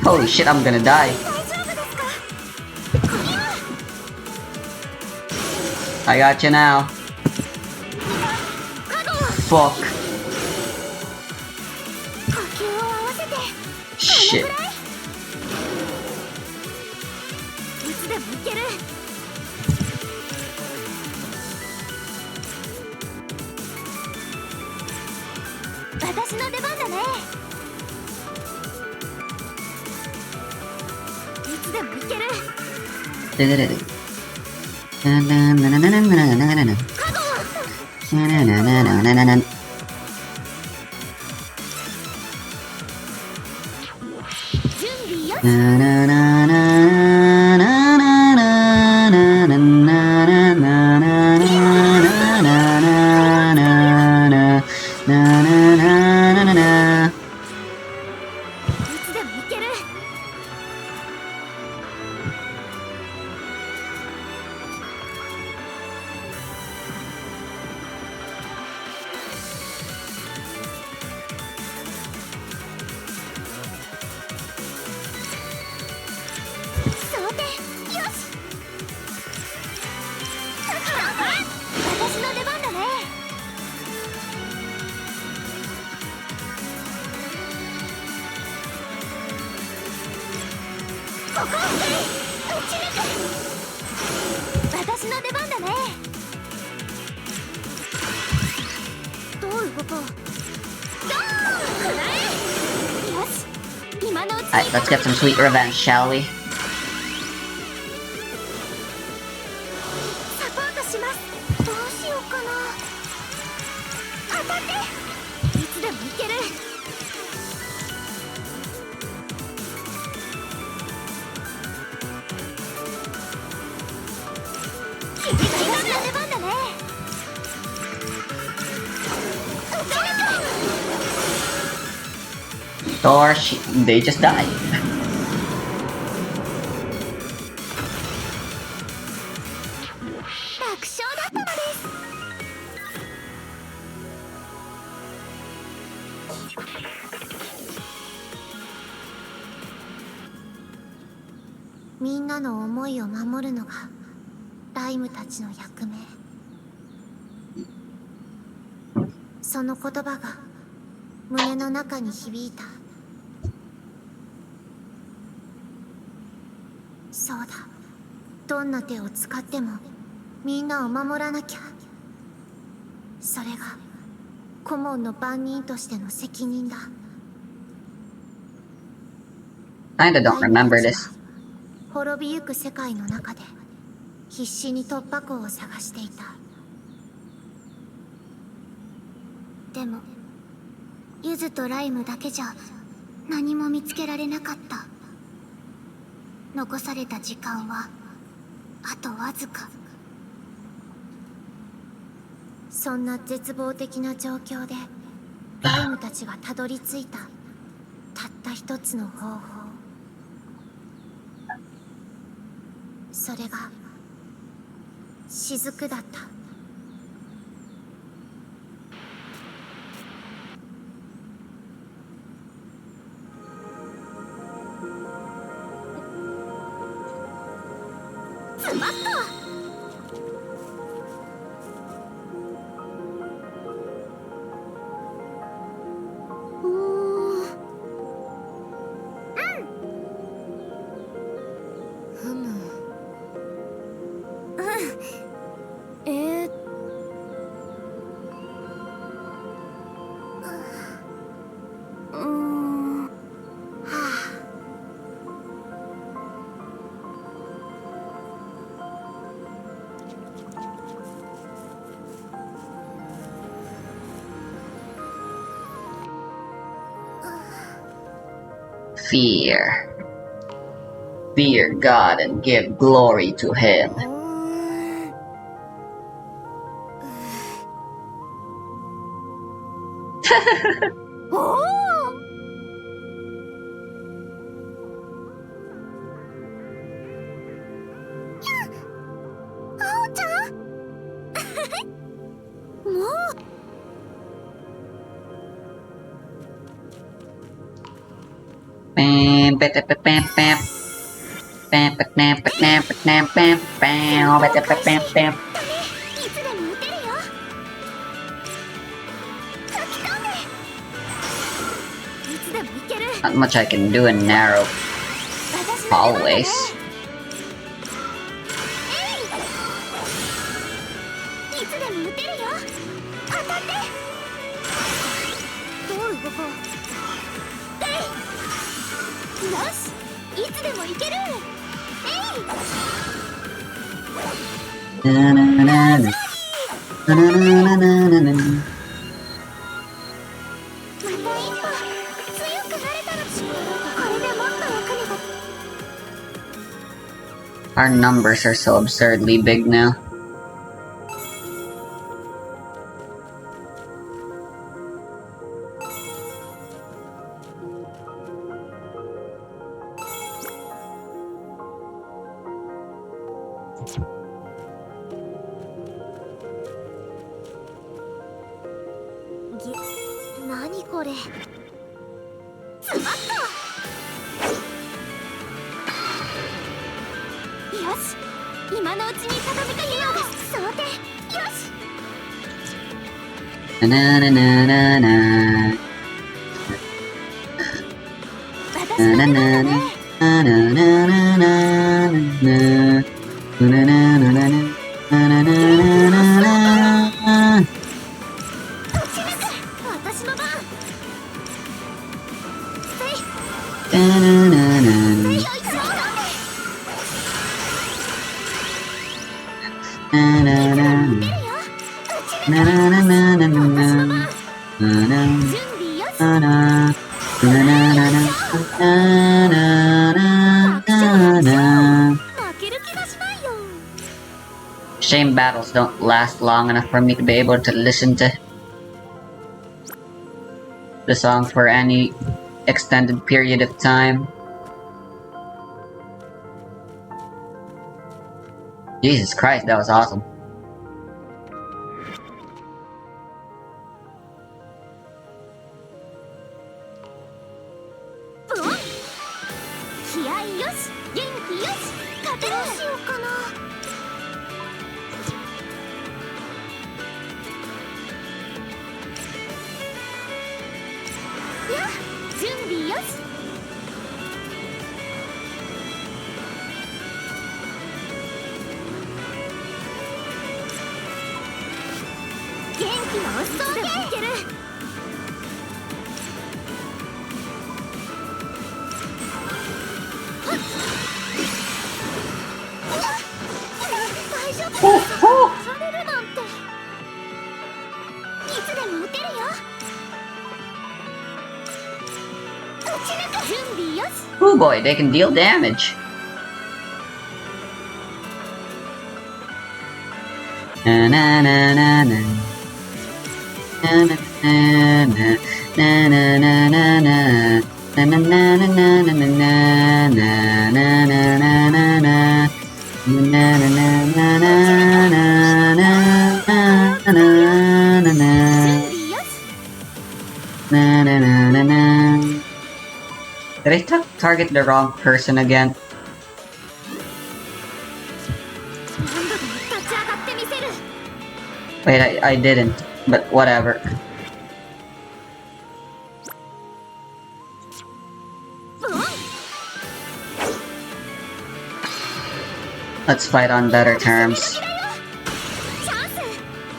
Holy shit, I'm gonna die. I got you now. Fuck. Shit. Alright, let's get some sweet revenge, shall we? Or they just died. みんなの思いを守るのがライムたちの役目。その言葉が胸の中に響いた。そうだ、どんな手を使ってもみんなを守らなきゃ。それが顧問の番人としての責任だ。Kinda don't remember this. 滅びゆく世界の中で必死に突破口を探していた。でもユズとライムだけじゃ何も見つけられなかった。残された時間はあとわずか。そんな絶望的な状況でライムたちがたどり着いたたった一つの方法。それが雫だった。詰まった。Fear. Fear God and give glory to Him. Bam, bam, bam, bam, bam. Bam, bam, bam, bam, bam, bam, bam, bam, bam, bam, bam. いつでも撃てるよ。吹き飛んで。いつでもいける。 Not much I can do in narrow 私の出番だね。 hallways. いつでも撃てるよ。当たって。どう動こう。よし、いつでもいける。Na na na na. Na na na na na na. また一歩強くなれたらしい。これでもっと役に立つ。 Our numbers are so absurdly big now.ぎ、何これ。詰まった。よし、今のうちに畳みかけよう。想定。よし。 Na na na na na. 私 Na の na 出番 na だね。 na na na na na na na. Na na na na na na na na na na. 私の番。Na na na na. よいしょ。 Na na na. 出るよ。 Na na na na na na. Na 準 na 備よし。 na na. Na na na na. Na na na na. 負ける気がしないよ。 Shame battles don't last long enough for me to be able to listen to the song for any extended period of time. Jesus Christ, that was awesome. 気合いよし、元気よし。勝てる。どうしようかな。やっ、準備よし。元気なお裾分け。いつでもいける。大丈夫。ほっほっ。されるなんて。いつでも打てるよ。打ち抜く。準備よし。Oh boy, they can deal damage. Na na na na na. Na na na na. Na na na na na. Na na na na na na na na. Na na na na na na. Na na na na na na na na na. 準備よし。 Na na na na na. Did I target the wrong person again? 何度でも立ち上がってみせる。 Wait, I didn't. But whatever. ブン。 Let's fight on better terms. チャンス。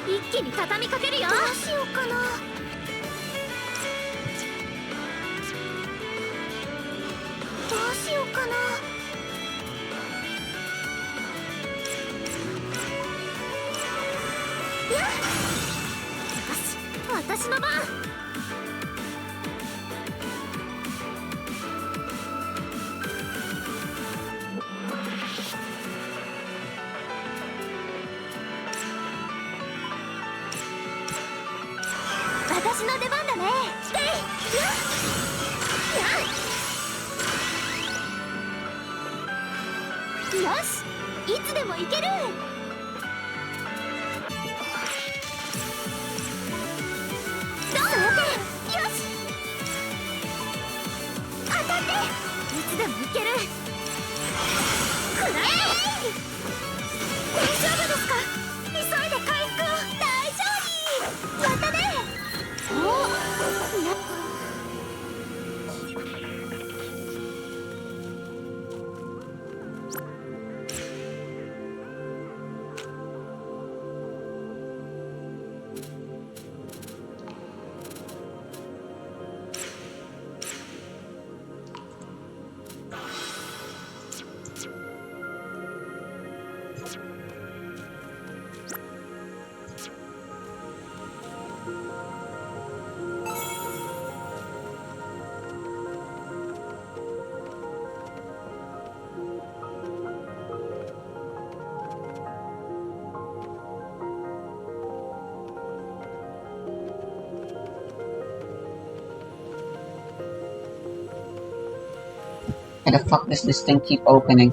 一気に畳みかけるよ。どうしようかな。どうしようかな。やっ。よし、私の番。私の出番だね。で、やっ。よし、いつでも行ける。どう？よし。当たって。いつでも行ける。くらえ。大丈夫ですか？急いで回復を。大丈夫。やったね。お。Why the fuck does this thing keep opening?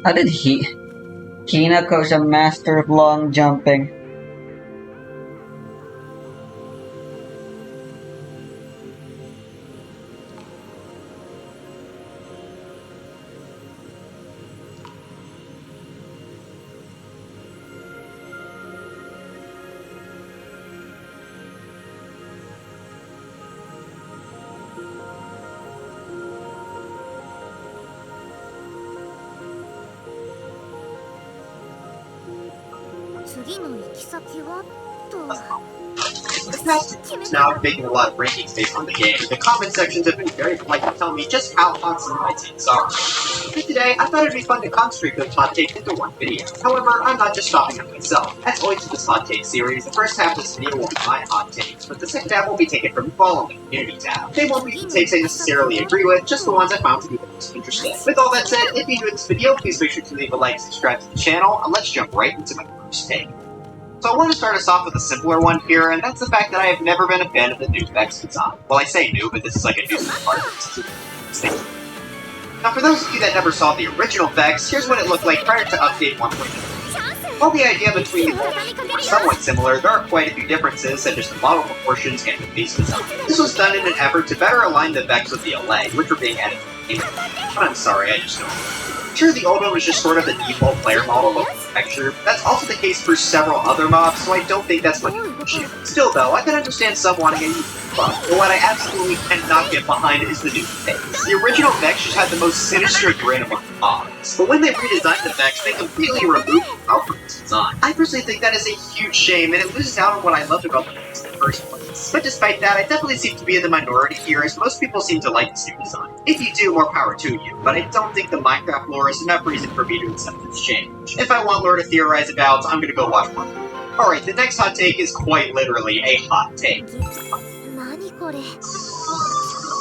How did Hinako's a master of long jumping.次の行き先はと。For the past 2 years now, I've been making a lot of rankings based on the game. The comment sections have been very polite to tell me just how hot some of my takes are. But today, I thought it'd be fun to concentrate those hot takes into one video. However, I'm not just stopping at myself. As always with this hot take series, the first half of this video will be my hot takes, but the second half will be taken from the following community tab. They won't be the takes I necessarily agree with, just the ones I found to be the most interesting. With all that said, if you enjoyed this video, please make sure to leave a like, subscribe to the channel, and let's jump right into my first take. So I want to start us off with a simpler one here, and that's the fact that I have never been a fan of the new Vex design. Well, I say new, but this is like a new part of this. Now, for those of you that never saw the original Vex, here's what it looked like prior to update 1.0. While the idea between the old are somewhat similar, there are quite a few differences, such as the model proportions and the face design. This was done in an effort to better align the Vex with the LA, which were being added to the game. But I'm sorry, I just don't. Sure, the old one was just sort of the default player model of the texture. That's also the case for several other mobs, so I don't think that's much of an issue. Still though, I can understand some wanting a new fun, but what I absolutely cannot get behind is the new face. The original Vex just had the most sinister grin among the mobs, but when they redesigned the Vex, they completely removed the mouth from its design. I personally think that is a huge shame, and it loses out on what I loved about the Vex in the first place. But despite that, I definitely seem to be in the minority here, as most people seem to like this new design. If you do, more power to you, but I don't think the Minecraft lore is enough reason for me to accept this change. If I want lore to theorize about, I'm gonna go watch one. Alright, the next hot take is quite literally a hot take.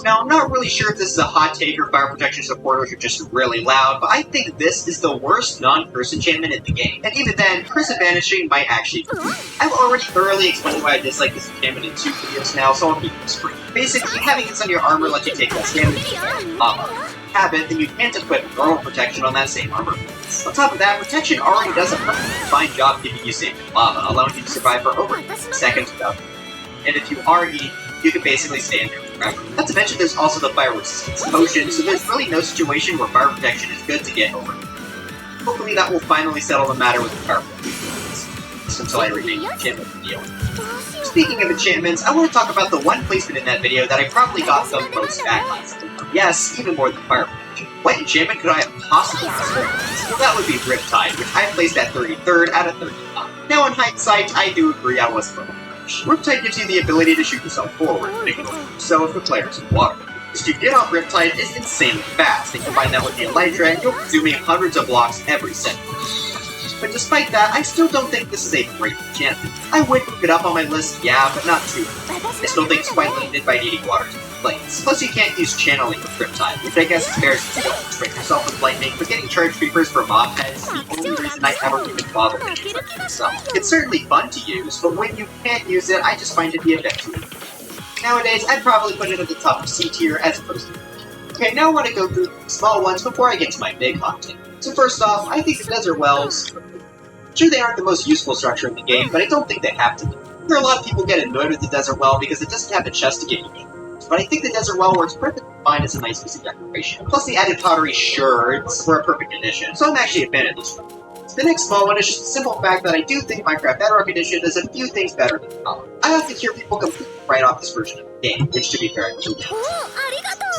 Now, I'm not really sure if this is a hot take or fire protection supporters are just really loud, but I think this is the worst non-curse enchantment in the game. And even then, curse vanishing might actually be. I've already thoroughly explained why I dislike this enchantment in 2 videos now, so I'll keep this brief. Basically, having this on your armor lets you take less damage than lava. Have it, then you can't equip normal protection on that same armor. On top of that, protection already does a perfectly fine job keeping you safe in lava, allowing you to survive for over 8 seconds without. And if you are eating, you can basically stay in there forever. Not to mention there's also the fire resistance potion, so there's really no situation where fire protection is good to get over. Hopefully that will finally settle the matter with the fire protection until I rename the enchantment video. Speaking of enchantments, I want to talk about the one placement in that video that I probably got the most backlash. Yes, even more than fire protection. What enchantment could I have possibly placed? Well, that would be Riptide, which I placed at 33rd out of 39. Now in hindsight, I do agree I was wrong. Riptide gives you the ability to shoot yourself forward, so if the player's in water. Just to get off Riptide is insanely fast, and combine that with the Elytra, and you'll be zooming hundreds of blocks every second. But despite that, I still don't think this is a great enchantment. I would move it up on my list, yeah, but not too much. I still think it's quite limited by needing water to plates. Plus you can't use channeling with Riptide, which I guess is fair since you don't trick yourself with lightning, but getting charge creepers for mob heads is the only reason I ever even bother with it myself. It's certainly fun to use, but when you can't use it, I just find it the effective. Nowadays, I'd probably put it at the top of C tier as opposed to B. Okay, now I want to go through the small ones before I get to my big hot take. So first off, I think the desert wells, sure they aren't the most useful structure in the game, but I don't think they have to be. There are a lot of people get annoyed with the desert well because it doesn't have a chest to give you, but I think the desert well works perfectly fine as a nice piece of decoration. Plus the added pottery, sure, it's for a perfect addition, so I'm actually a fan of these. The next small one is just the simple fact that I do think Minecraft Bedrock Edition does a few things better than Color. I often hear people completely write off this version of the game, which to be fair, I do.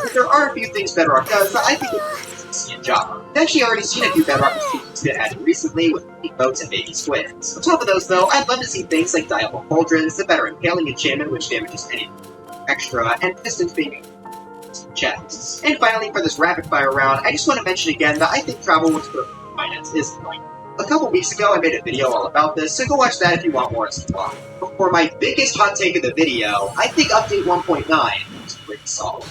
But there are a few things Bedrock does that I think it's easy in Java. I've actually already seen a few Bedrock features get added recently with big boats and baby squids. On top of those though, I'd love to see things like Diable Cauldrons, the better impaling enchantment which damages anything extra, and Pistons being chests. And finally, for this rapid fire round, I just want to mention again that I think travel with finance is annoying. A couple weeks ago, I made a video all about this, so go watch that if you want more as well. But for my biggest hot take of the video, I think Update 1.9 is pretty solid.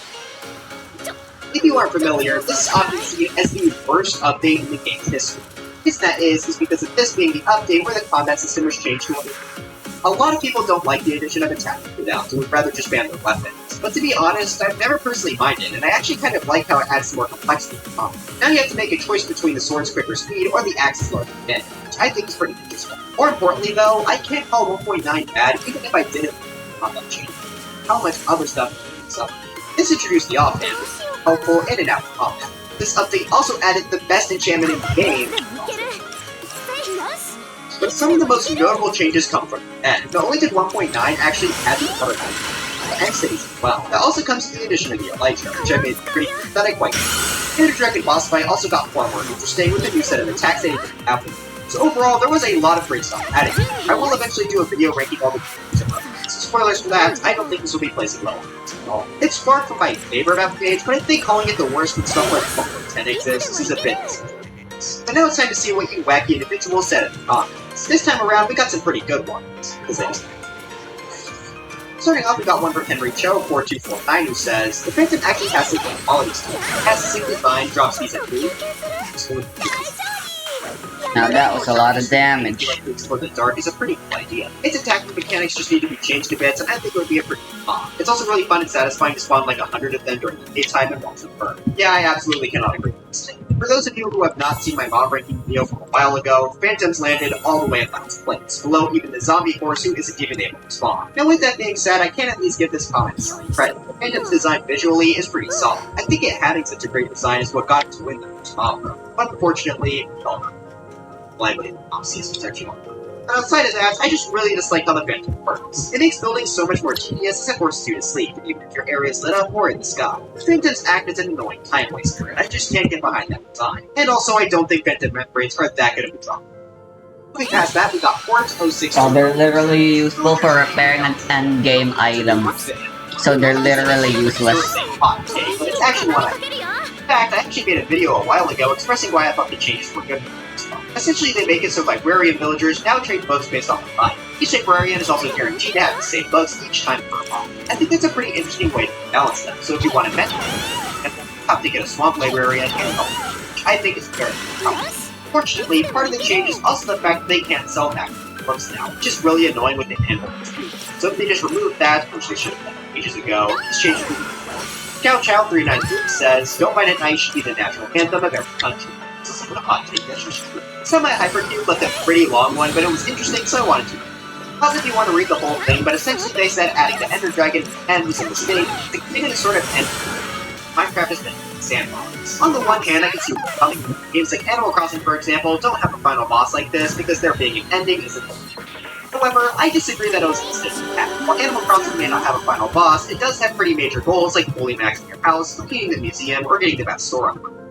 If you aren't familiar, this is often seen as the worst update in the game's history. The reason that is because of this being the update where the combat system was changed to a lot of people don't like the addition of attack cooldowns and would rather just ban their weapons. But to be honest, I've never personally minded, and I actually kind of like how it adds some more complexity to the combat. Now you have to make a choice between the sword's quicker speed or the axe's larger damage, which I think is pretty interesting. More importantly though, I can't call 1.9 bad even if I didn't combat change. How much other stuff is up. This introduced the offhand, which is helpful in and out of combat. This update also added the best enchantment in the game, but some of the most notable changes come from the end. Not only did 1.9 actually add the other and cities as well. That also comes to the addition of the Elytra, which I made pretty that I quite like. The Dragon boss fight also got far more interesting with a new set of attacks that happened. So overall, there was a lot of great stuff added. I will eventually do a video ranking all the spoilers for that, I don't think this will be placing well at all. It's far from my favorite updates, but I think calling it the worst when stuff like Pokemon 10 exists is a bit disingenuous. But now it's time to see what you wacky individuals said in the comments. This time around, we got some pretty good ones. Starting off, we got one from Henry Cho 4249 who says, the Phantom actually has some good qualities to it. It has a single design, drop speeds at 3. Now that was a lot of damage. To explore the dark is a pretty cool idea. Its attacking mechanics just need to be changed a bit, and I think it would be a pretty good mod. It's also really fun and satisfying to spawn like 100 of them during the daytime and watch them burn. Yeah, I absolutely cannot agree with this statement. For those of you who have not seen my mob ranking video from a while ago, Phantoms landed all the way at last place, below even the zombie horse who isn't even able to spawn. Now with that being said, I can at least give this comment some credit. The Phantom's design visually is pretty solid. I think it having such a great design is what got it to win the first mob room. Unfortunately, blindly season protection. And outside of that, I just really disliked how the Phantom works. It makes building so much more tedious as it forces you to sleep, even if your area is lit up or in the sky. Phantoms act as an annoying time waster, and I just can't get behind that design. And also, I don't think Phantom membranes are that good of a drop. Moving past that, we got Quartz 06. So they're literally useful for repairing an endgame item. So they're literally useless. Hot take, but it's actually what I mean. In fact, I actually made a video a while ago expressing why I thought the changes were good. Essentially, they make it so librarian villagers now trade bugs based off the type. Each librarian is also guaranteed to have the same bugs each time for a month. I think that's a pretty interesting way to balance them, so if you want to mention it, you have to get a swamp librarian and a which I think is very common. Fortunately, part of the change is also the fact that they can't sell back books now, which is really annoying with the handle dispute. So if they just remove that, which they should have done ages ago, this change will be Chow Chow 393 says, Don't Fight at Night should be the national anthem of every country. This is a hot take, that's just true. Semi-Hypercube left a pretty long one, but it was interesting, so I wanted to. Not if you want to read the whole thing, but essentially they said adding the Ender Dragon and was a mistake, the thing is sort of end. Minecraft has been sandbox. On the one hand, I can see what's coming. Games like Animal Crossing, for example, don't have a final boss like this because their being an ending isn't the point. However, I disagree that it was a mistake to have. While Animal Crossing may not have a final boss, it does have pretty major goals like fully maxing your house, completing the museum, or getting the best store on the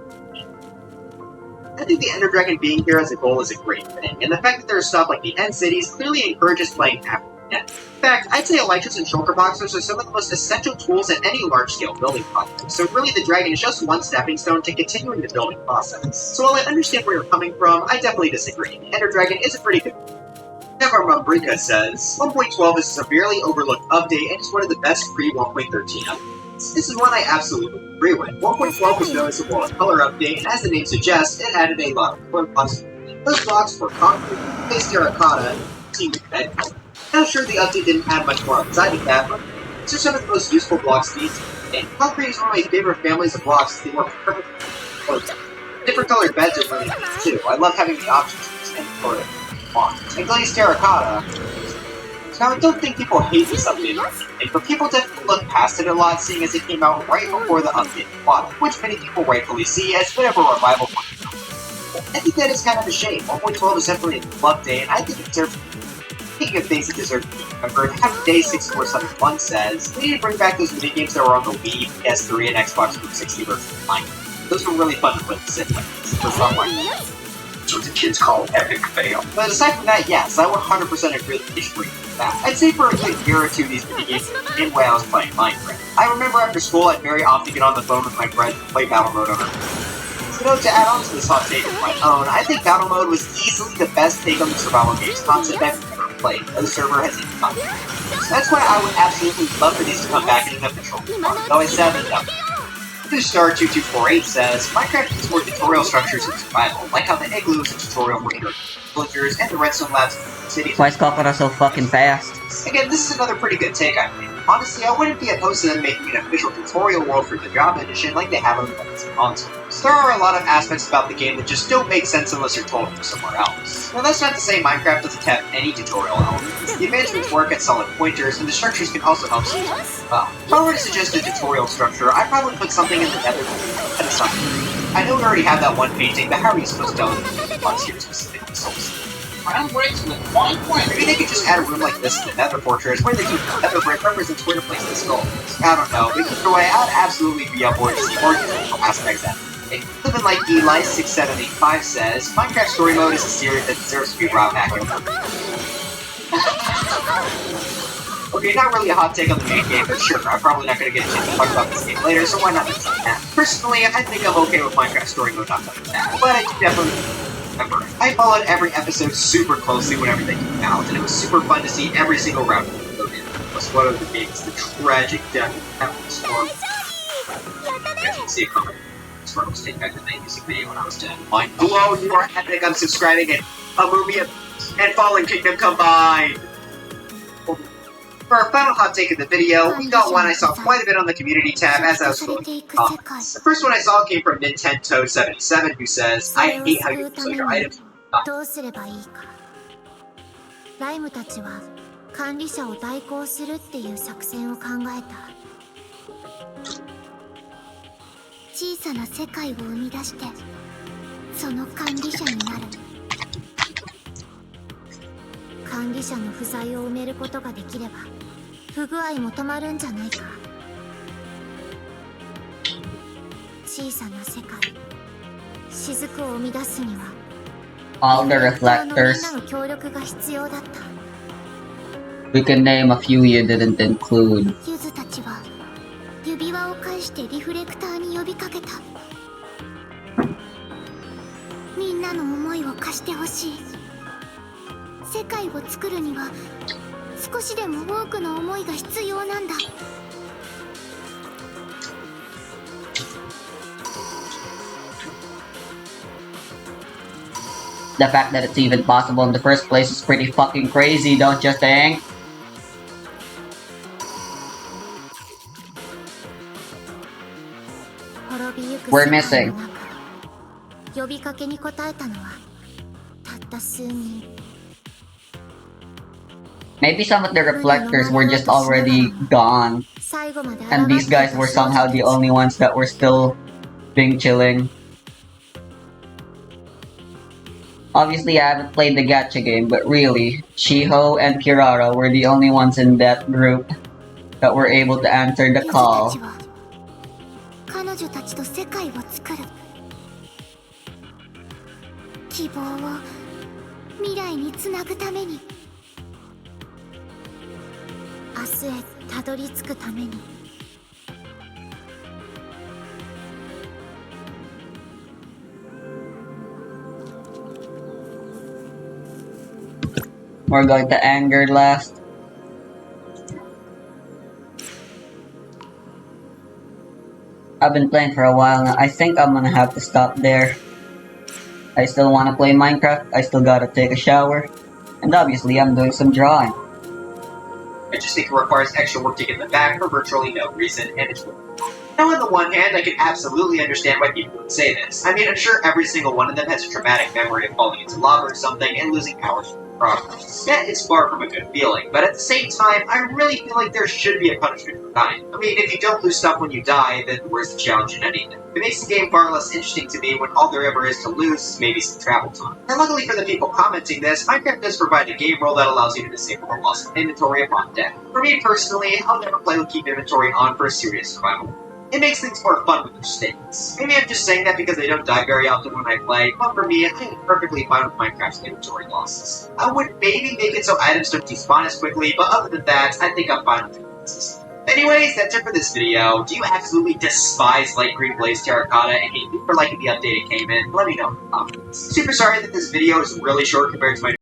I think the Ender Dragon being here as a goal is a great thing, and the fact that there's stuff like the End Cities clearly encourages playing after the end. In fact, I'd say Elytras and Shulker Boxers are some of the most essential tools in any large-scale building project, so really the dragon is just one stepping stone to continuing the building process. So while I understand where you're coming from, I definitely disagree. The Ender Dragon is a pretty good Never Mumbrika says, 1.12 is a severely overlooked update and is one of the best pre-1.13 updates. This is one I absolutely agree with. 1.12 was noticeable as a color update, and as the name suggests, it added a lot of color blocks. Those blocks were concrete, face terracotta, and team bed color. Now sure the update didn't add much more outside of that, but these are some of the most useful blocks to use. And concrete is one of my favorite families of blocks. They work perfectly. Different colored beds are really nice too. I love having the options to use any color blocks. And glazed terracotta. Now, I don't think people hate this update, but people definitely look past it a lot, seeing as it came out right before the update plot, which many people rightfully see as a bit of a revival point. I think that is kind of a shame. 1.12 is definitely a club day, and I think it deserves. Speaking of things that deserve to be remembered, Happy Day 6471 says, we need to bring back those minigames that were on the Wii, PS3, and Xbox 360 versions of Minecraft. Those were really fun to play with the siblings. For some reason. That's what the kids call epic fail. But aside from that, yes, I 100% agree that they should bring that. I'd say for a good year or two these minigames in when I was playing Minecraft. I remember after school I'd very often get on the phone with my friends and play Battle Mode over. So to add on to this hot take of my own, I think Battle Mode was easily the best take on the survival games concept I've ever played. No server has even done it. So that's why I would absolutely love for these to come back in an official form, though I sadly don't. Star2248 says, Minecraft needs more tutorial structures in survival, like how the igloo is a tutorial for your villagers and the redstone labs in the cities. Why is Kokoro so fucking fast? Again, this is another pretty good take, I think. Honestly, I wouldn't be opposed to them making an official tutorial world for the Java edition like they have on the Legacy consoles. There are a lot of aspects about the game that just don't make sense unless you're told them somewhere else. Now that's not to say Minecraft doesn't have any tutorial elements. The advancements work at solid pointers, and the structures can also help you as well. If I were to suggest a tutorial structure, I'd probably put something in the nether at a sun. I know we already have that one painting, but how are you supposed to tell it once here specifically souls? Maybe they could just add a room like this in the Nether Fortress, where the Nether Brick represents where to place the skull. I don't know, but either way, I'd absolutely be up for to see more useful aspects of it. Living Like Eli 6785 says, Minecraft Story Mode is a series that deserves to be brought back. Okay, not really a hot take on the main game, but sure, I'm probably not going to get a chance to talk about this game later, so why not mention that? Personally, I think I'm okay with Minecraft Story Mode not like that, but I definitely remember. I followed every episode super closely whenever they came out, and it was super fun to see every single round of the game. Plus, one of the games, the tragic death of Evan Storm. As you can see, Storm was taken back to the music video when I was 10. Mind blown, you are epic, I'm subscribing, and a movie and Fallen Kingdom combined! For our final hot take of the video, we got one I saw quite a bit on the community tab as I was scrolling through the comments. The first one I saw came from Nintendo77, who says, I hate how you sell your items. どうすればいいか。ライムたちは管理者を代行するっていう作戦を考えた。小さな世界を生み出してその管理者になる。管理者の不在を埋めることができれば不具合も止まるんじゃないか。小さな世界、雫を生み出すには All the reflectors. We can name a few you didn't include. ゆずたちは指輪を返してリフレクターに呼びかけた。みんなの思いを貸してほしい。世界を作るには少しでも多くの思いが必要なんだ。The fact that it's even possible in the first place is pretty fucking crazy, don't you think? We're missing. 呼びかけに応えたのはたった数人。 Maybe some of the reflectors were just already gone, and these guys were somehow the only ones that were still being chilling. Obviously, I haven't played the gacha game, but really, Shiho and Kirara were the only ones in that group that were able to answer the call. 彼女たちと世界を作る。希望を未来につなぐために。 明日へたどり着くために。 We're going to anger last. I've been playing for a while now. I think I'm gonna have to stop there. I still wanna play Minecraft. I still gotta take a shower. And obviously I'm doing some drawing. I just think it requires extra work to get them back for virtually no reason, and it's worth it. Now, on the one hand, I can absolutely understand why people would say this. I mean, I'm sure every single one of them has a traumatic memory of falling into lava or something and losing powers from the process. Yet, it's far from a good feeling, but at the same time, I really feel like there should be a punishment for dying. I mean, if you don't lose stuff when you die, then where's the challenge in anything? It makes the game far less interesting to me when all there ever is to lose is maybe some travel time. And luckily for the people commenting this, Minecraft does provide a game role that allows you to disable the loss of inventory upon death. For me personally, I'll never play with keep inventory on for a serious survival. It makes things more fun with their stakes. Maybe I'm just saying that because I don't die very often when I play, but for me, I'm perfectly fine with Minecraft's inventory losses. I would maybe make it so items don't despawn as quickly, but other than that, I think I'm fine with it. Anyways, that's it for this video. Do you absolutely despise light green blaze terracotta and hate me for liking the update it came in? Let me know in the comments. Super sorry that this video is really short compared to my